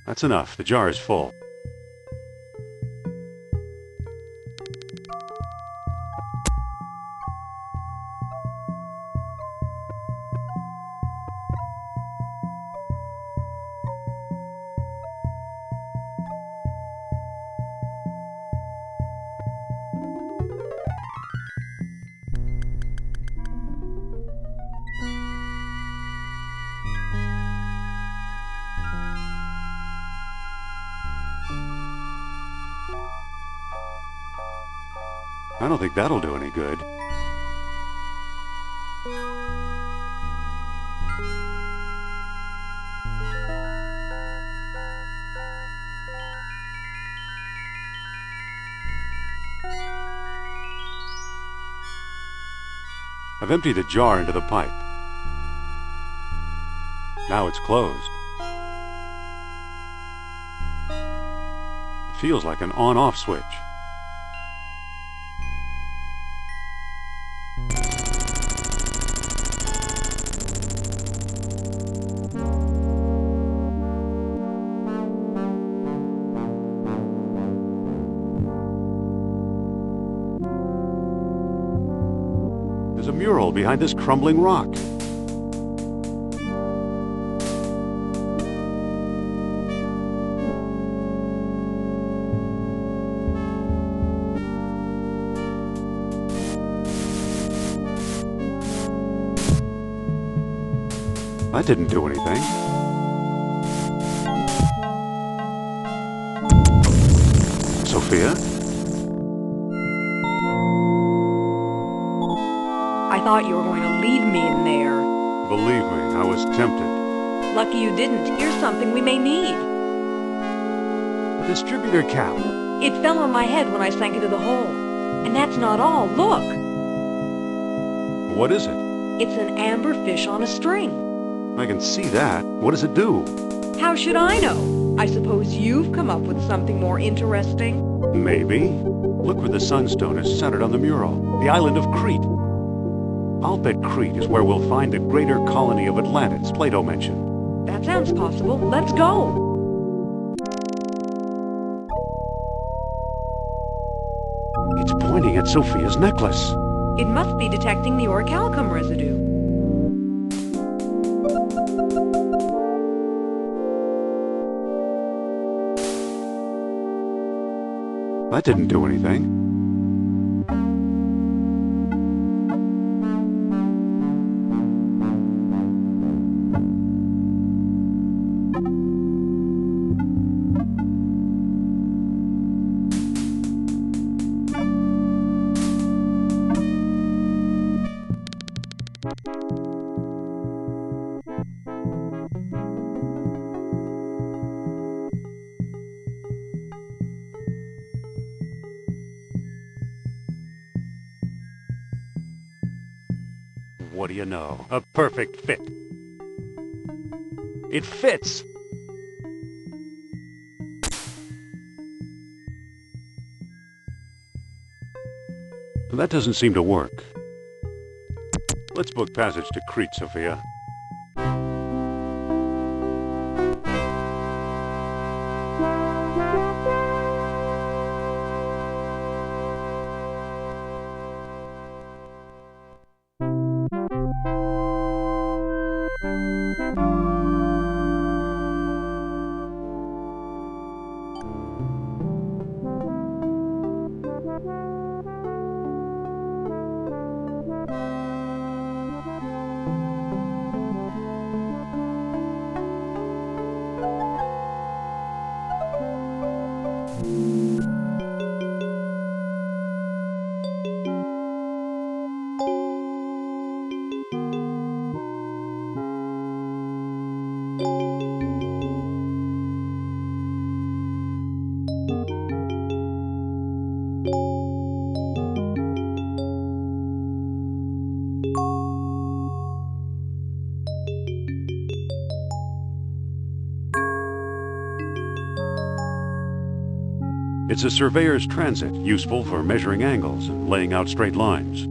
That's enough. The jar is full. I don't think that'll do any good. I've emptied the jar into the pipe. Now it's closed. It feels like an on-off switch. There's a mural behind this crumbling rock. That didn't do anything. Sophia? I thought you were going to leave me in there. Believe me, I was tempted. Lucky you didn't. Here's something we may need. A distributor cap. It fell on my head when I sank into the hole. And that's not all. Look! What is it? It's an amber fish on a string. I can see that. What does it do? How should I know? I suppose you've come up with something more interesting. Maybe. Look where the sunstone is centered on the mural. The island of Crete. I'll bet Crete is where we'll find the greater colony of Atlantis Plato mentioned. That sounds possible. Let's go. pointing at Sophia's necklace. It must be detecting the orichalcum residue. That didn't do anything. What do you know? A perfect fit. It fits! That doesn't seem to work. Let's book passage to Crete, Sophia. It's a surveyor's transit, useful for measuring angles and laying out straight lines.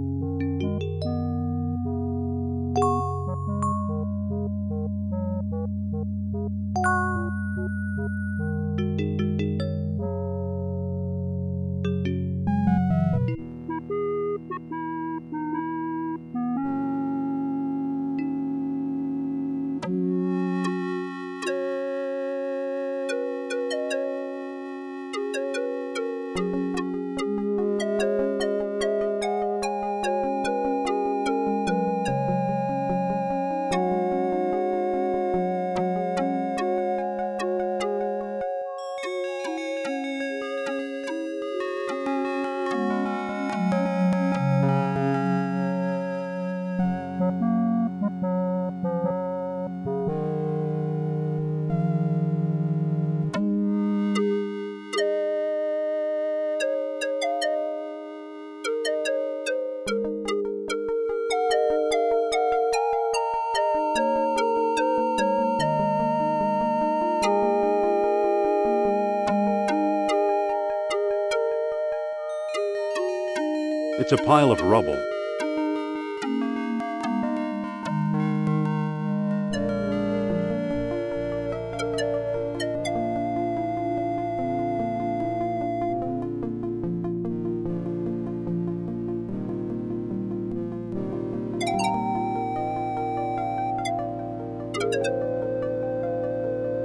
It's a pile of rubble.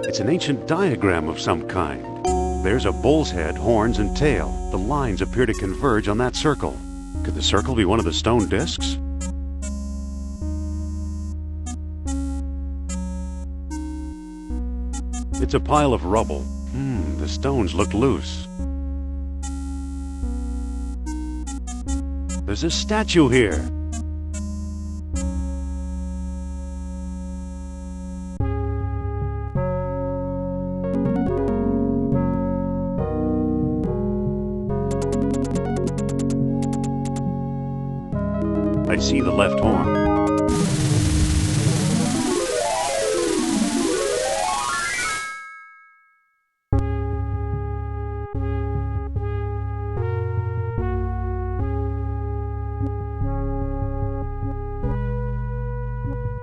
It's an ancient diagram of some kind. There's a bull's head, horns, and tail. The lines appear to converge on that circle. Could the circle be one of the stone discs? It's a pile of rubble. The stones look loose. There's a statue here. I see the left horn.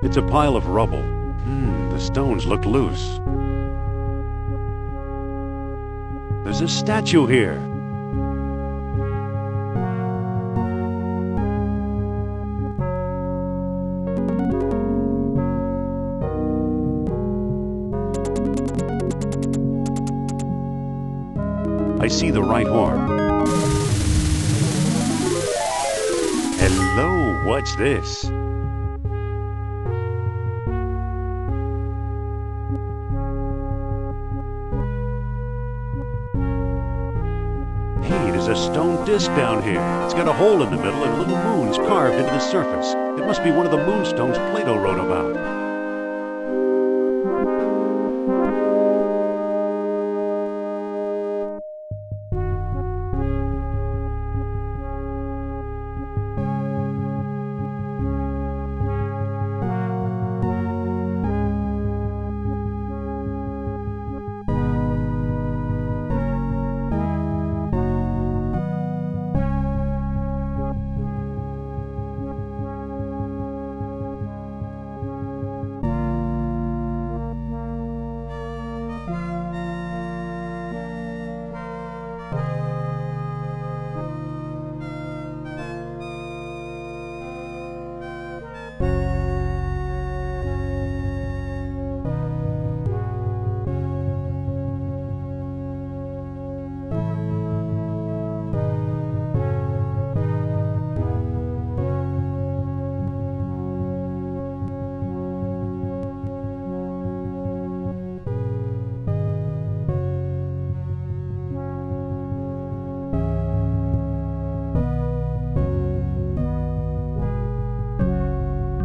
It's a pile of rubble. The stones look loose. There's a statue here. I see the right horn. Hello, what's this? Hey, there's a stone disc down here. It's got a hole in the middle and little moons carved into the surface. It must be one of the moonstones Plato wrote about.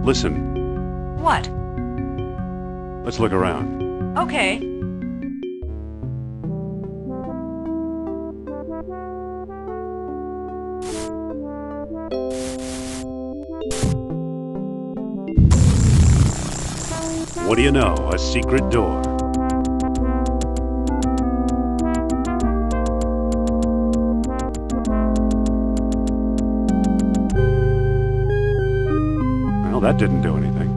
Listen. What? Let's look around. Okay. What do you know? A secret door. Well, that didn't do anything.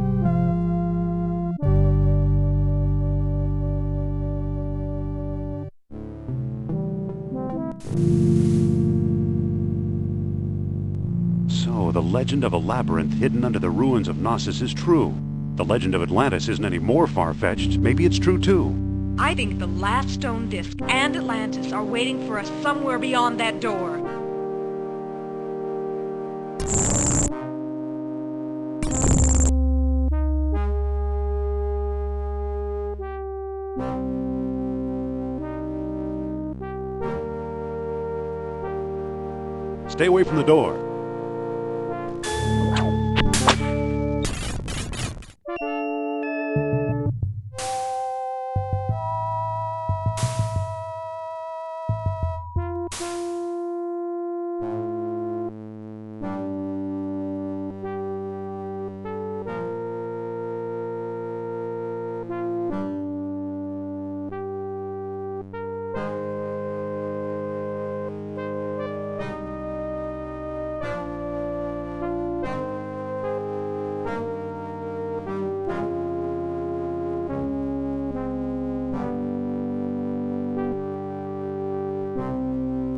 So, the legend of a labyrinth hidden under the ruins of Knossos is true. The legend of Atlantis isn't any more far-fetched. Maybe it's true, too. I think the last stone disc and Atlantis are waiting for us somewhere beyond that door. Stay away from the door.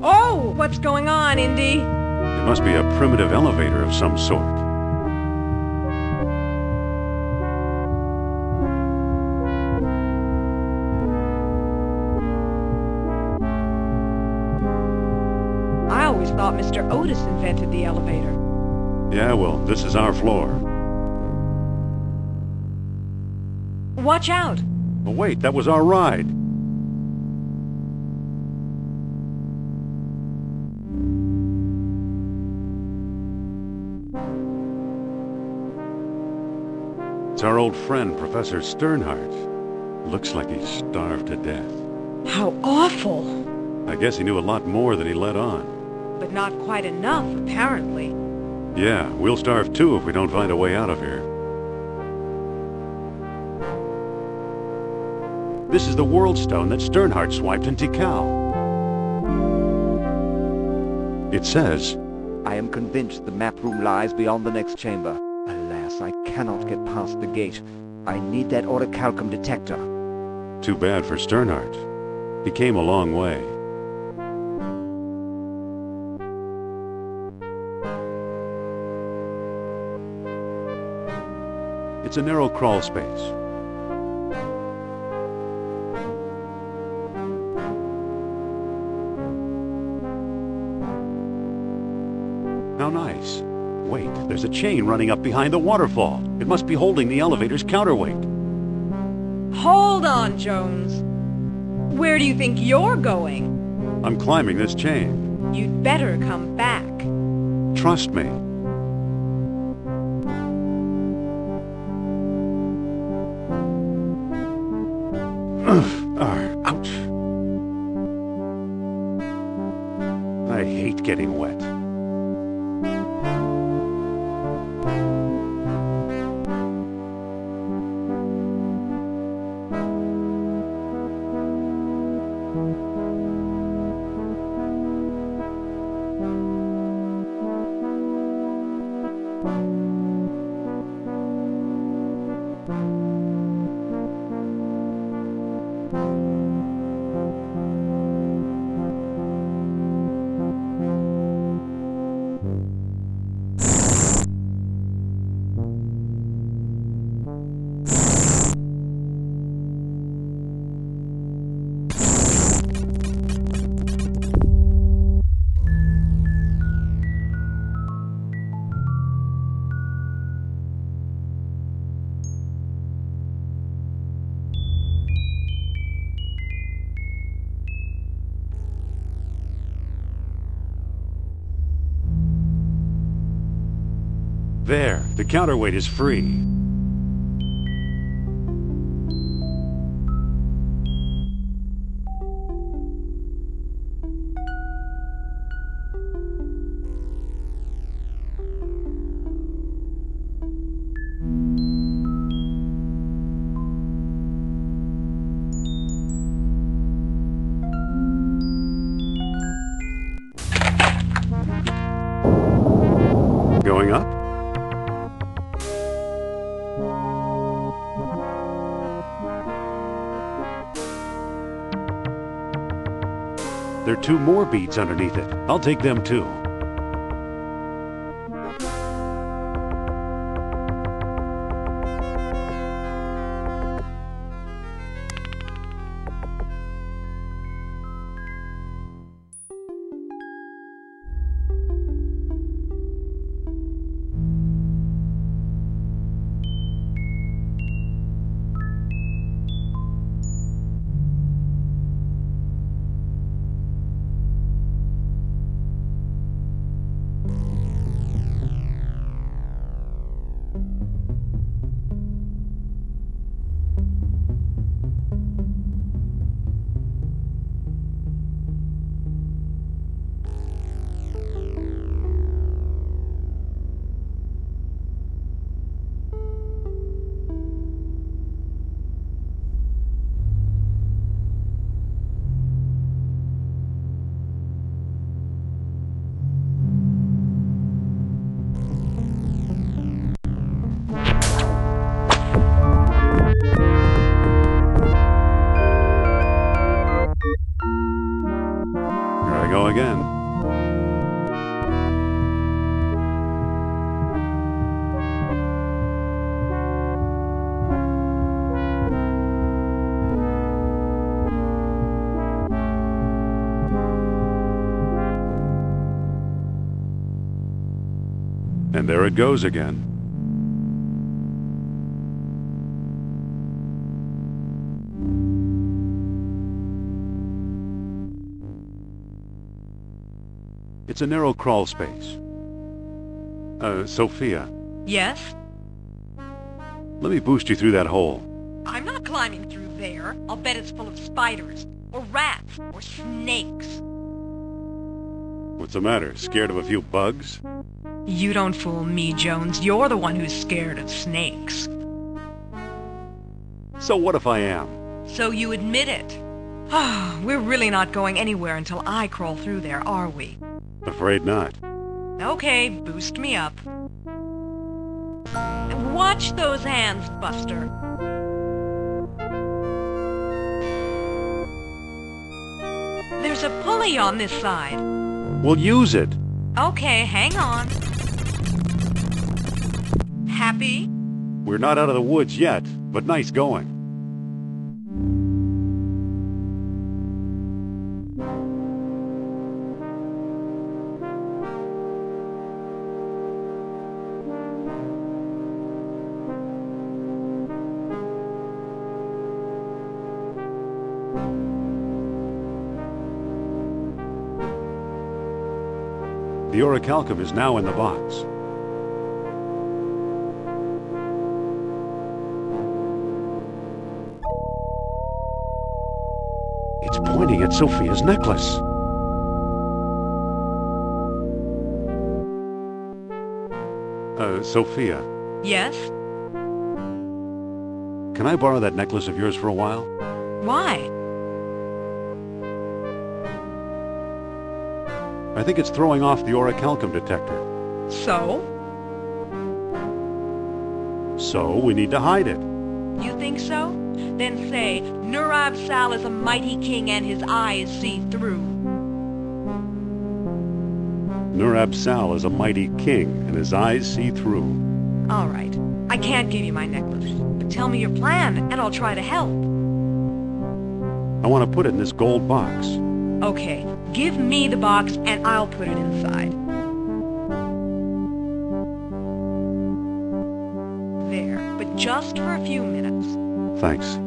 Oh, what's going on, Indy? It must be a primitive elevator of some sort. I always thought Mr. Otis invented the elevator. Yeah, well, this is our floor. Watch out! But wait, that was our ride. It's our old friend, Professor Sternhardt. Looks like he's starved to death. How awful! I guess he knew a lot more than he let on. But not quite enough, apparently. Yeah, we'll starve too if we don't find a way out of here. This is the World Stone that Sternhardt swiped in Tikal. It says, I am convinced the map room lies beyond the next chamber. Alas, I cannot get past the gate. I need that orichalcum detector. Too bad for Sternhardt. He came a long way. It's a narrow crawl space. There's a chain running up behind the waterfall. It must be holding the elevator's counterweight. Hold on, Jones. Where do you think you're going? I'm climbing this chain. You'd better come back. Trust me. Ouch. I hate getting wet. There, the counterweight is free. Going up? There are 2 more beads underneath it. I'll take them too. Go again. And there it goes again. It's a narrow crawl space. Sophia, Yes? let me boost you through that hole. I'm not climbing through there. I'll bet it's full of spiders, or rats, or snakes. What's the matter? Scared of a few bugs? You don't fool me, Jones. You're the one who's scared of snakes. So what if I am? So you admit it. We're really not going anywhere until I crawl through there, are we? Afraid not. Okay, boost me up. And watch those hands, Buster. There's a pulley on this side. We'll use it. Okay, hang on. Happy? We're not out of the woods yet, but nice going. The orichalcum is now in the box. It's pointing at Sophia's necklace. Sophia, Yes? can I borrow that necklace of yours for a while? Why? I think it's throwing off the orichalcum detector. So? So we need to hide it. You think so? Then say, Nurab Sal is a mighty king and his eyes see through. Nurab Sal is a mighty king, and his eyes see through. All right. I can't give you my necklace. But tell me your plan, and I'll try to help. I want to put it in this gold box. Okay. Give me the box, and I'll put it inside. There. But just for a few minutes. Thanks.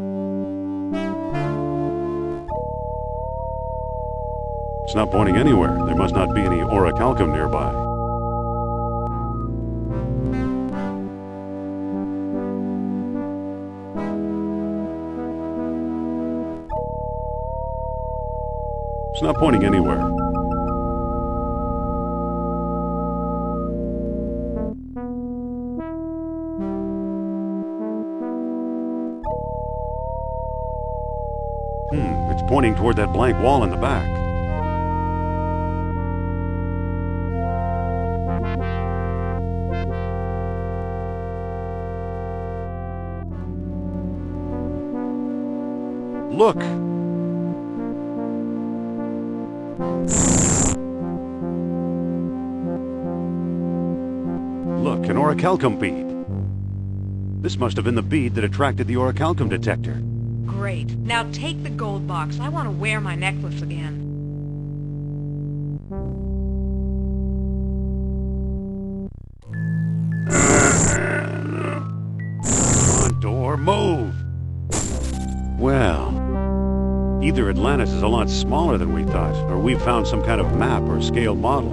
It's not pointing anywhere. There must not be any orichalcum nearby. It's not pointing anywhere. It's pointing toward that blank wall in the back. Look! Look, an orichalcum bead. This must have been the bead that attracted the orichalcum detector. Great. Now take the gold box. I want to wear my necklace again. Come on, door, move! Well, either Atlantis is a lot smaller than we thought, or we've found some kind of map or scale model.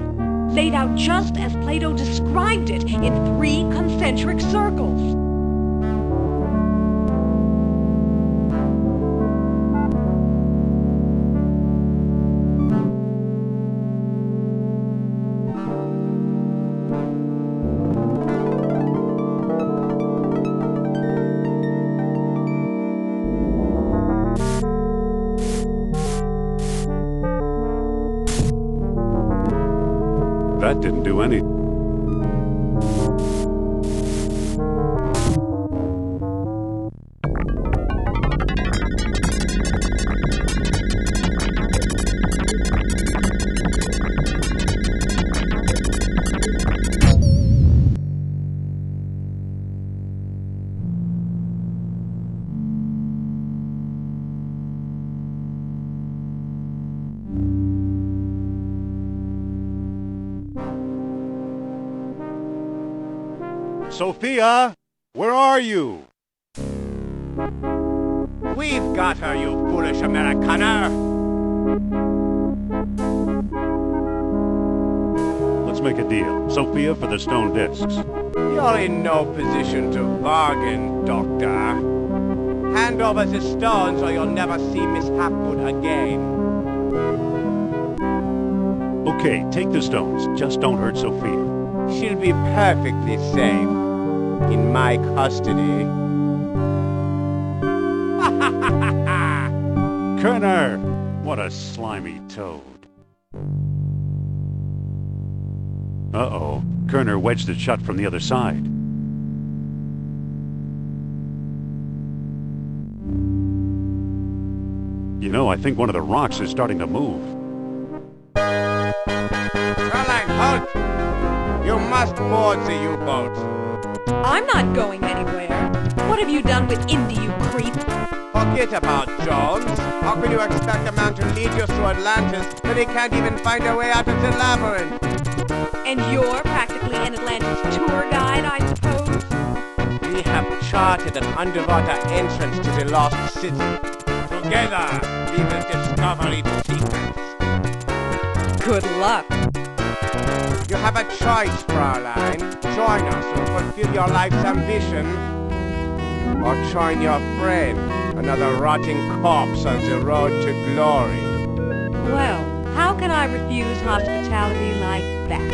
Laid out just as Plato described it, in 3 concentric circles. That didn't do anything. Sophia, where are you? We've got her, you foolish Americaner! Let's make a deal. Sophia for the stone discs. You're in no position to bargain, Doctor. Hand over the stones or you'll never see Miss Hapgood again. Okay, take the stones. Just don't hurt Sophia. She'll be perfectly safe. In my custody. Kerner! What a slimy toad. Uh-oh. Kerner wedged it shut from the other side. You know, I think one of the rocks is starting to move. Caroline, halt! You must board the U-boat. I'm not going anywhere. What have you done with Indy, you creep? Forget about Jones. How can you expect a man to lead you through Atlantis when he can't even find a way out of the labyrinth? And you're practically an Atlantis tour guide, I suppose? We have charted an underwater entrance to the lost city. Together, we will discover its secrets. Good luck. You have a choice, Fraulein. Join us and fulfill your life's ambition. Or join your friend, another rotting corpse on the road to glory. Well, how can I refuse hospitality like that?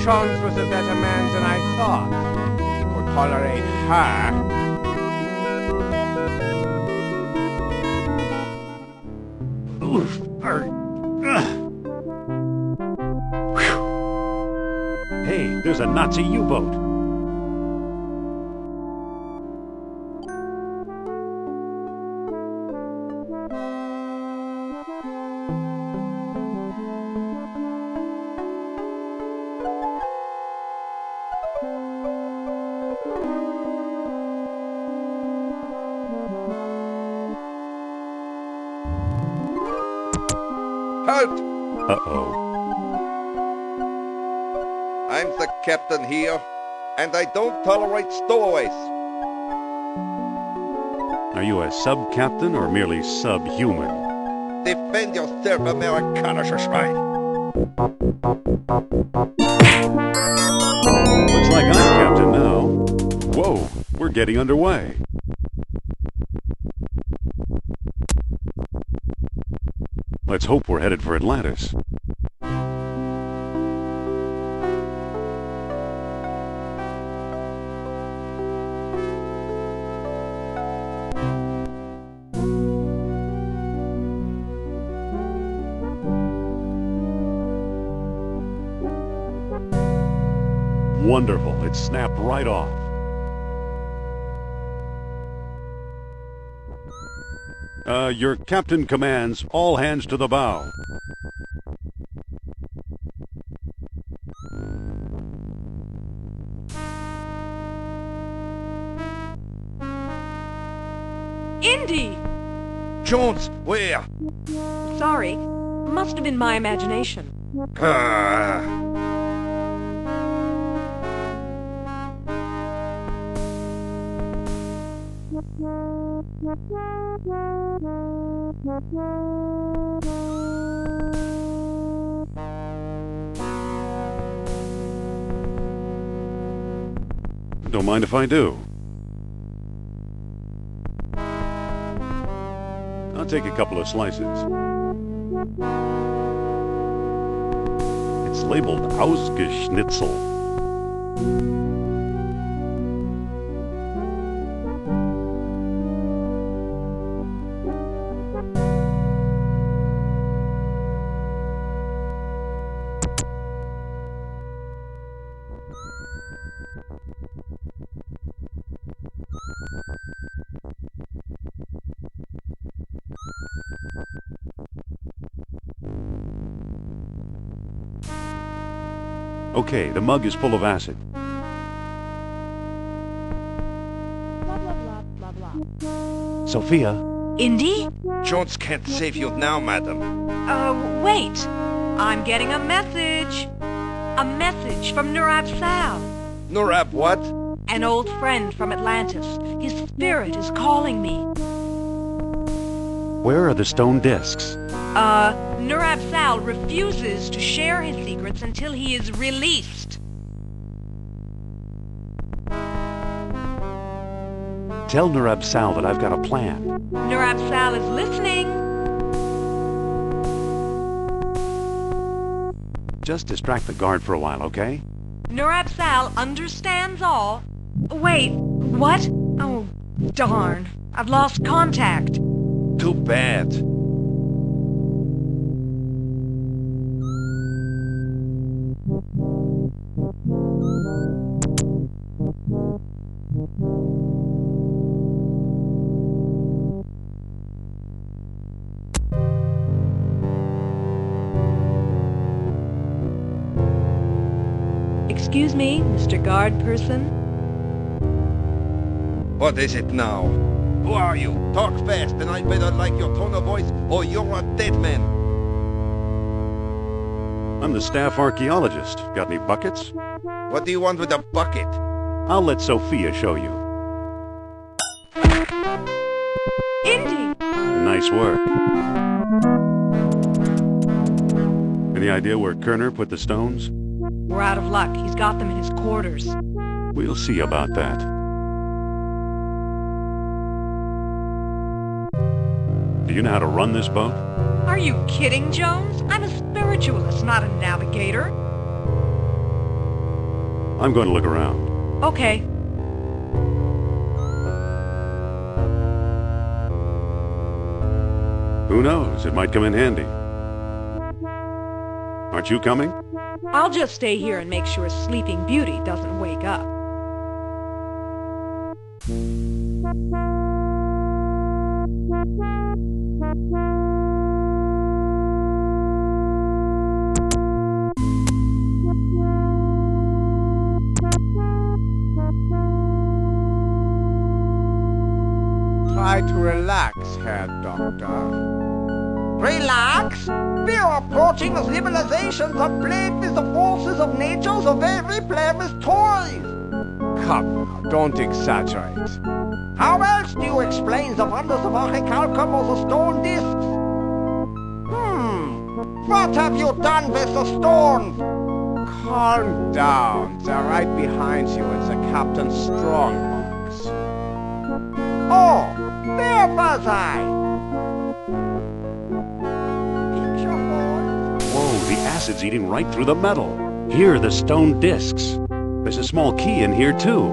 Jones was a better man than I thought. People tolerate her. Oof. Hey, there's a Nazi U-boat. Halt! Uh-oh. I'm the captain here, and I don't tolerate stowaways. Are you a sub-captain or merely subhuman? Defend yourself, Amerikanischer Schwein. Looks like I'm captain now. Whoa, we're getting underway. Let's hope we're headed for Atlantis. Wonderful, it snapped right off. Your captain commands all hands to the bow. Indy! Jones, where? Sorry, must have been my imagination. Don't mind if I do. I'll take a couple of slices. It's labeled Ausgeschnitzel. Okay, the mug is full of acid. Blah, blah, blah, blah, blah. Sophia? Indy? Jones can't save you now, madam. Wait. I'm getting a message. A message from Nurab Sal. Nurab what? An old friend from Atlantis. His spirit is calling me. Where are the stone discs? Nurab Sal refuses to share his secrets until he is released. Tell Nurab Sal that I've got a plan. Nurab Sal is listening. Just distract the guard for a while, okay? Nurab Sal understands all. Wait, what? Oh, darn. I've lost contact. Too bad. Excuse me, Mr. Guard Person? What is it now? Who are you? Talk fast, and I better like your tone of voice, or you're a dead man. I'm the staff archaeologist. Got any buckets? What do you want with a bucket? I'll let Sophia show you. Indy! Nice work. Any idea where Kerner put the stones? We're out of luck. He's got them in his quarters. We'll see about that. Do you know how to run this boat? Are you kidding, Jones? I'm a spiritualist, not a navigator. I'm going to look around. Okay. Who knows? It might come in handy. Aren't you coming? I'll just stay here and make sure Sleeping Beauty doesn't wake up. Try to relax, Herr Doctor. Relax? We are approaching a civilization that played with the forces of nature the way we play with toys. Come now, don't exaggerate. How else do you explain the wonders of orichalcum or the stone discs? What have you done with the stones? Calm down. They're right behind you in the captain's strongbox. Oh, where was I? Whoa, the acid's eating right through the metal. Here are the stone discs. There's a small key in here, too.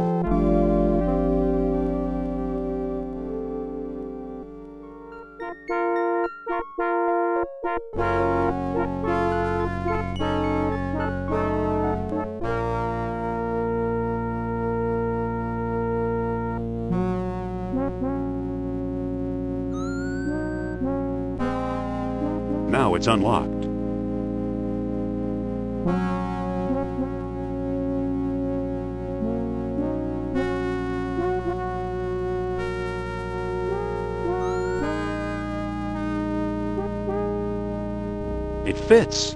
Now it's unlocked. It fits.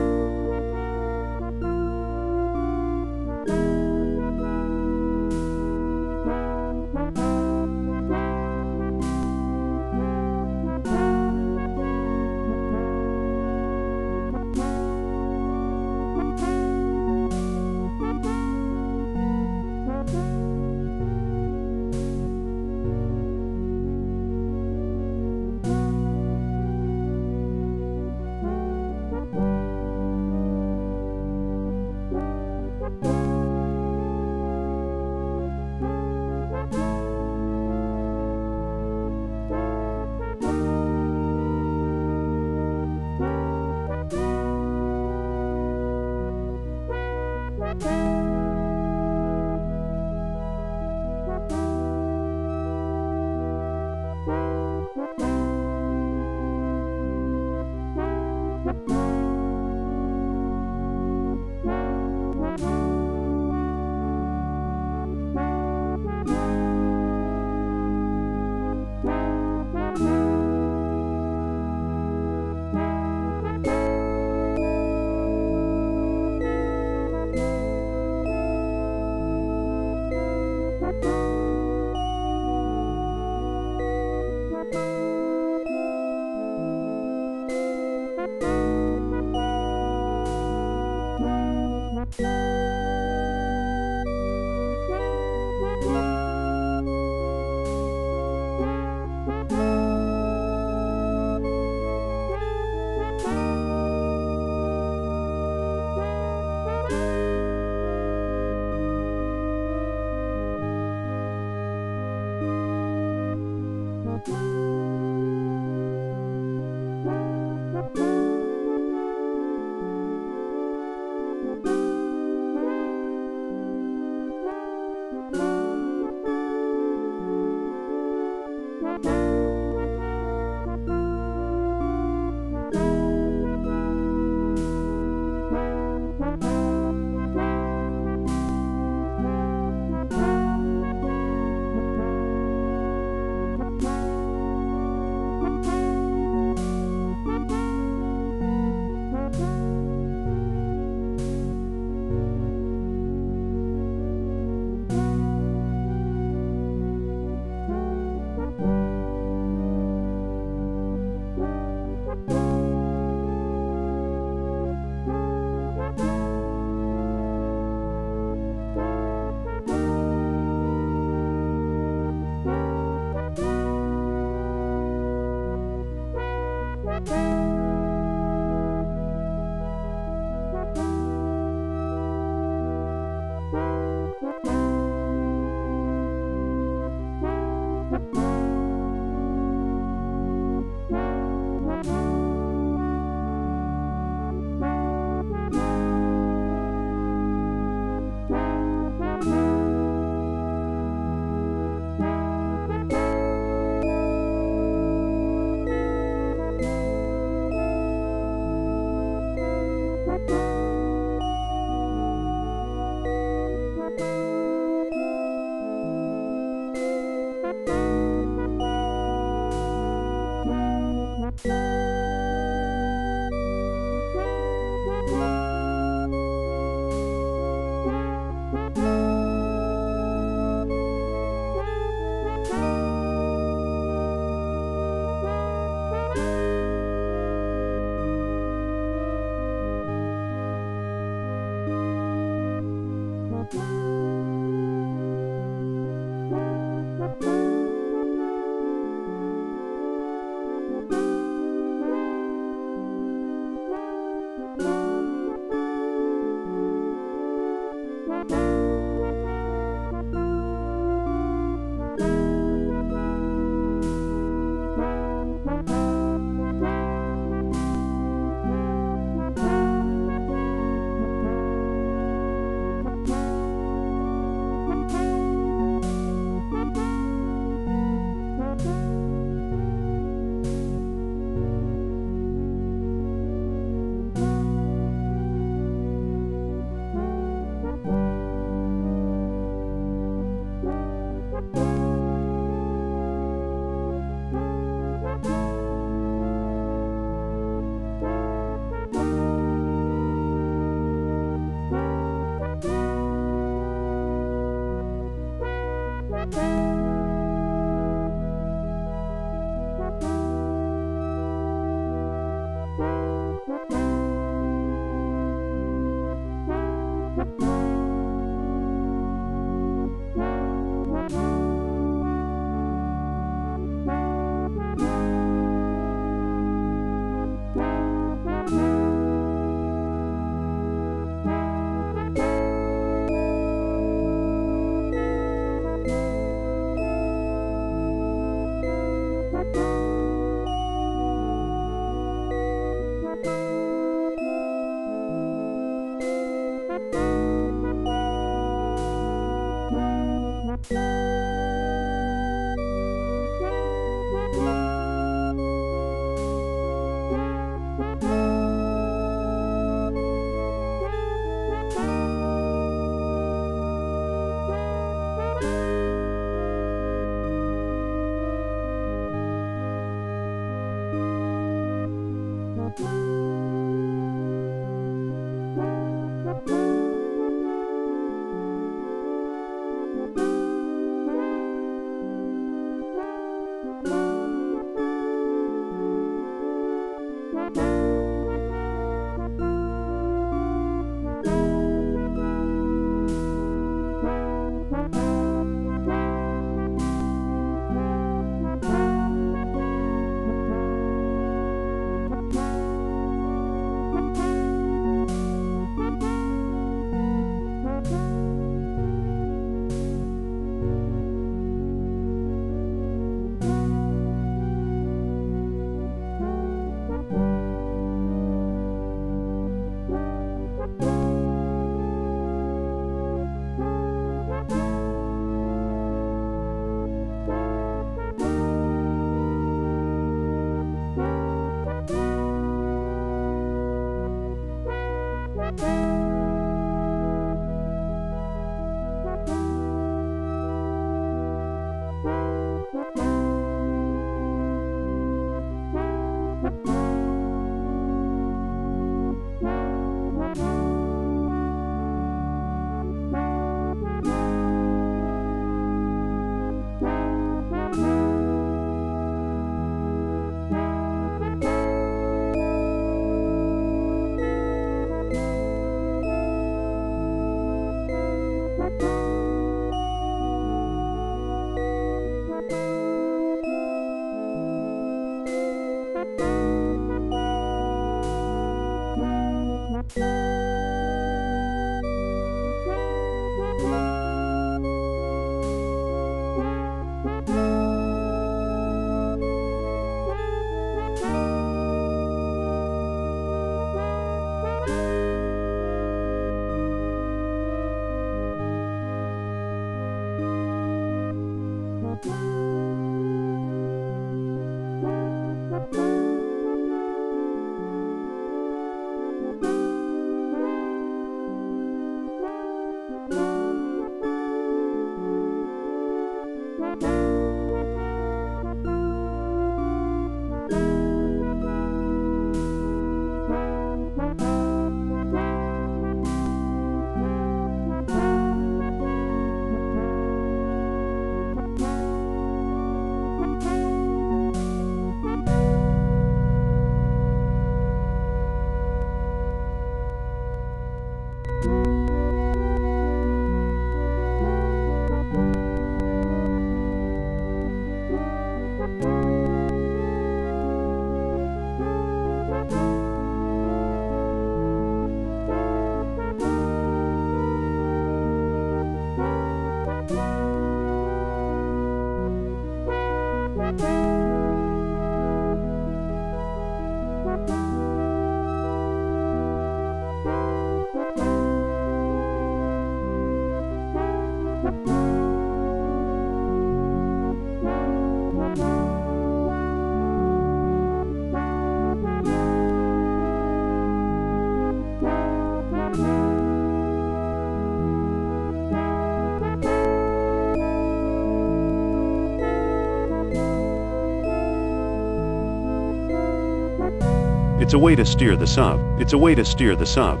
It's a way to steer the sub. It's a way to steer the sub.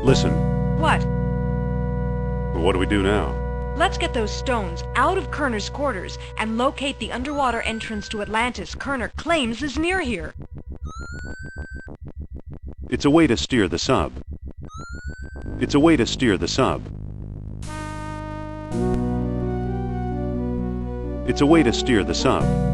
Listen. What? What do we do now? Let's get those stones out of Kerner's quarters and locate the underwater entrance to Atlantis Kerner claims is near here. It's a way to steer the sub. It's a way to steer the sub. It's a way to steer the sub.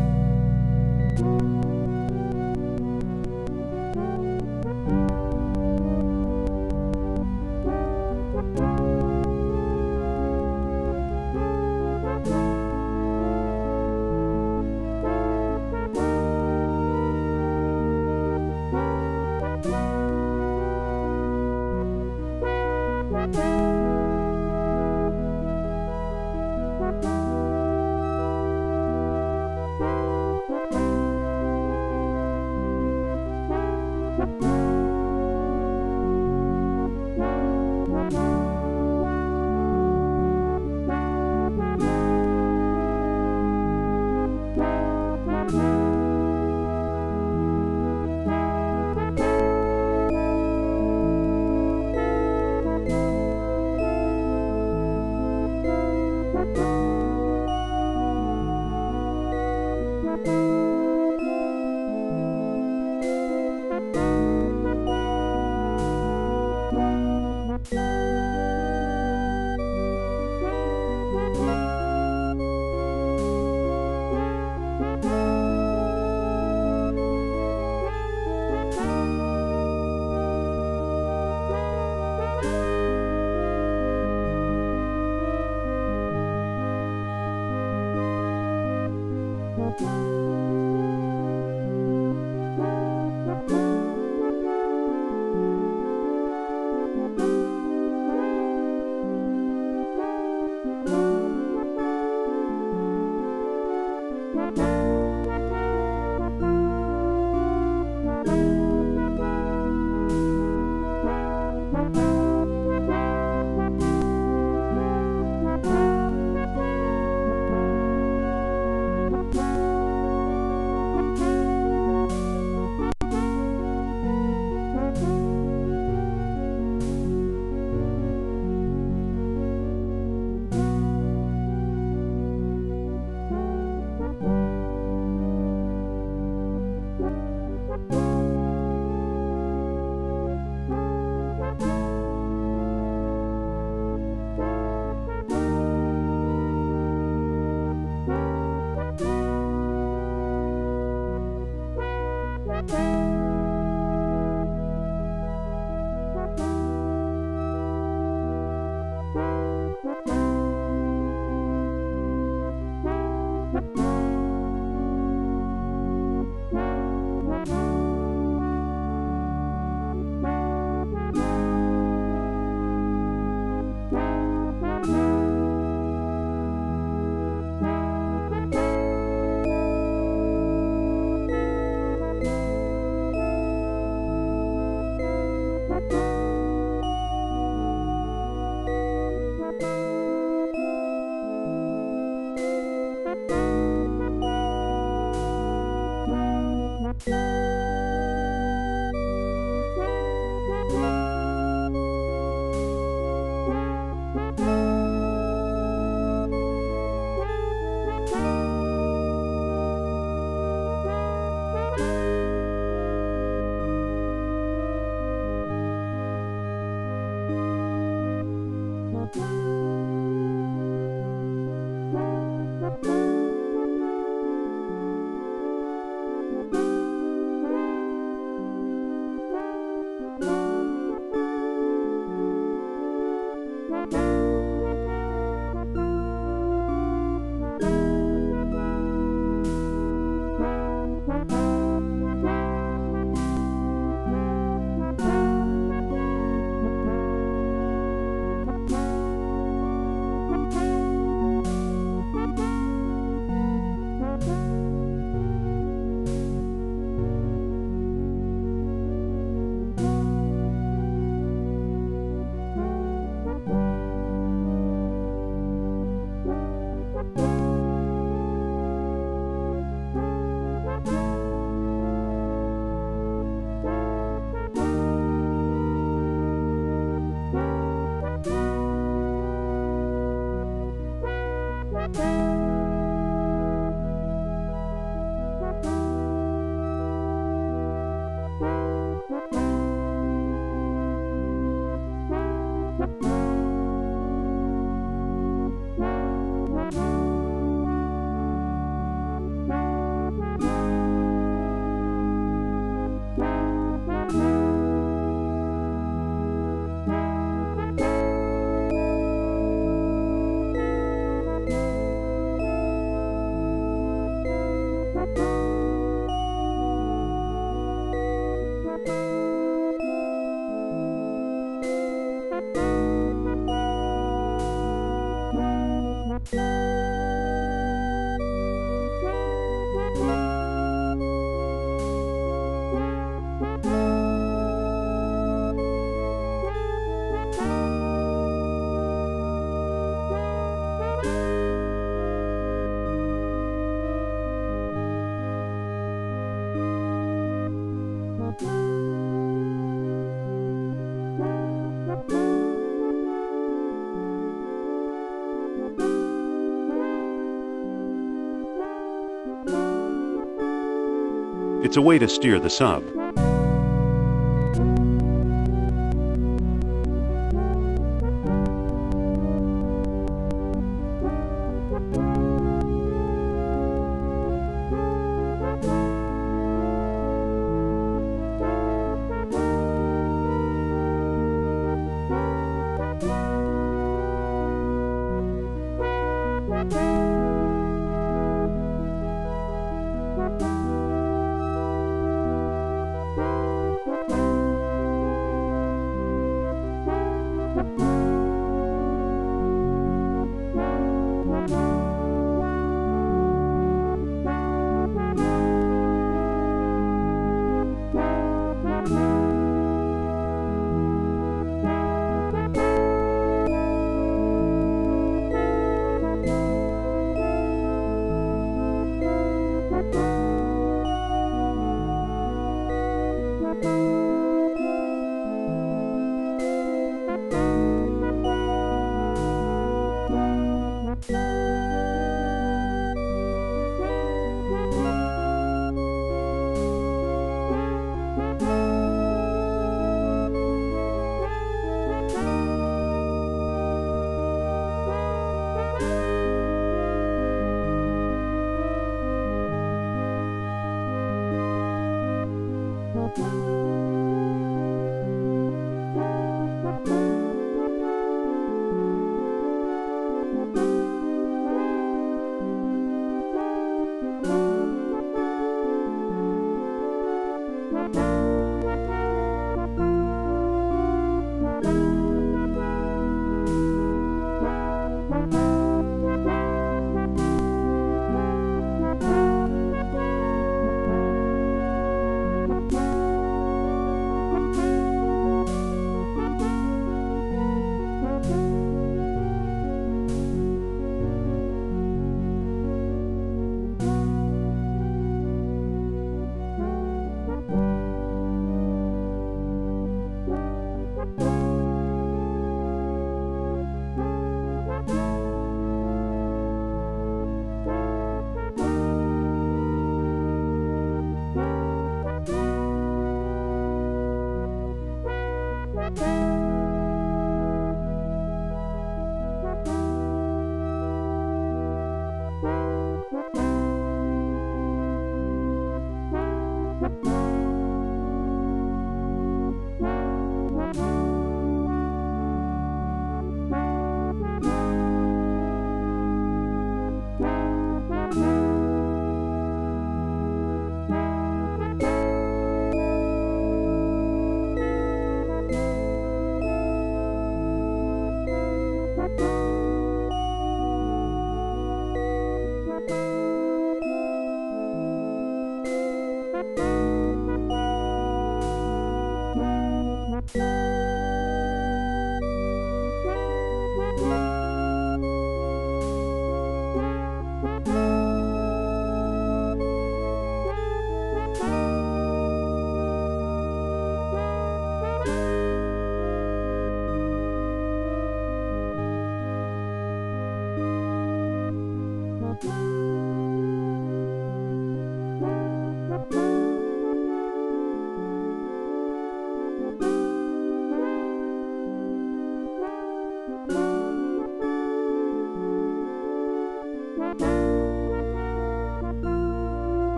It's a way to steer the sub.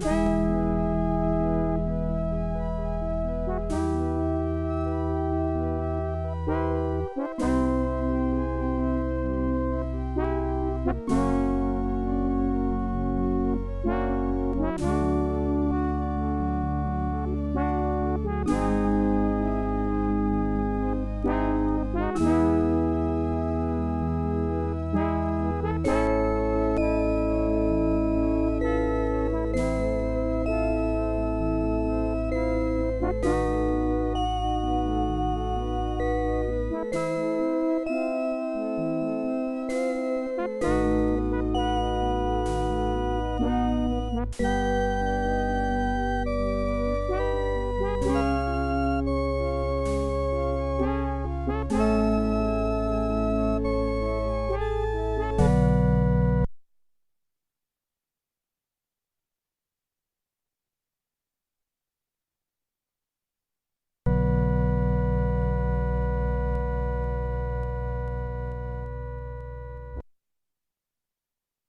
Bye.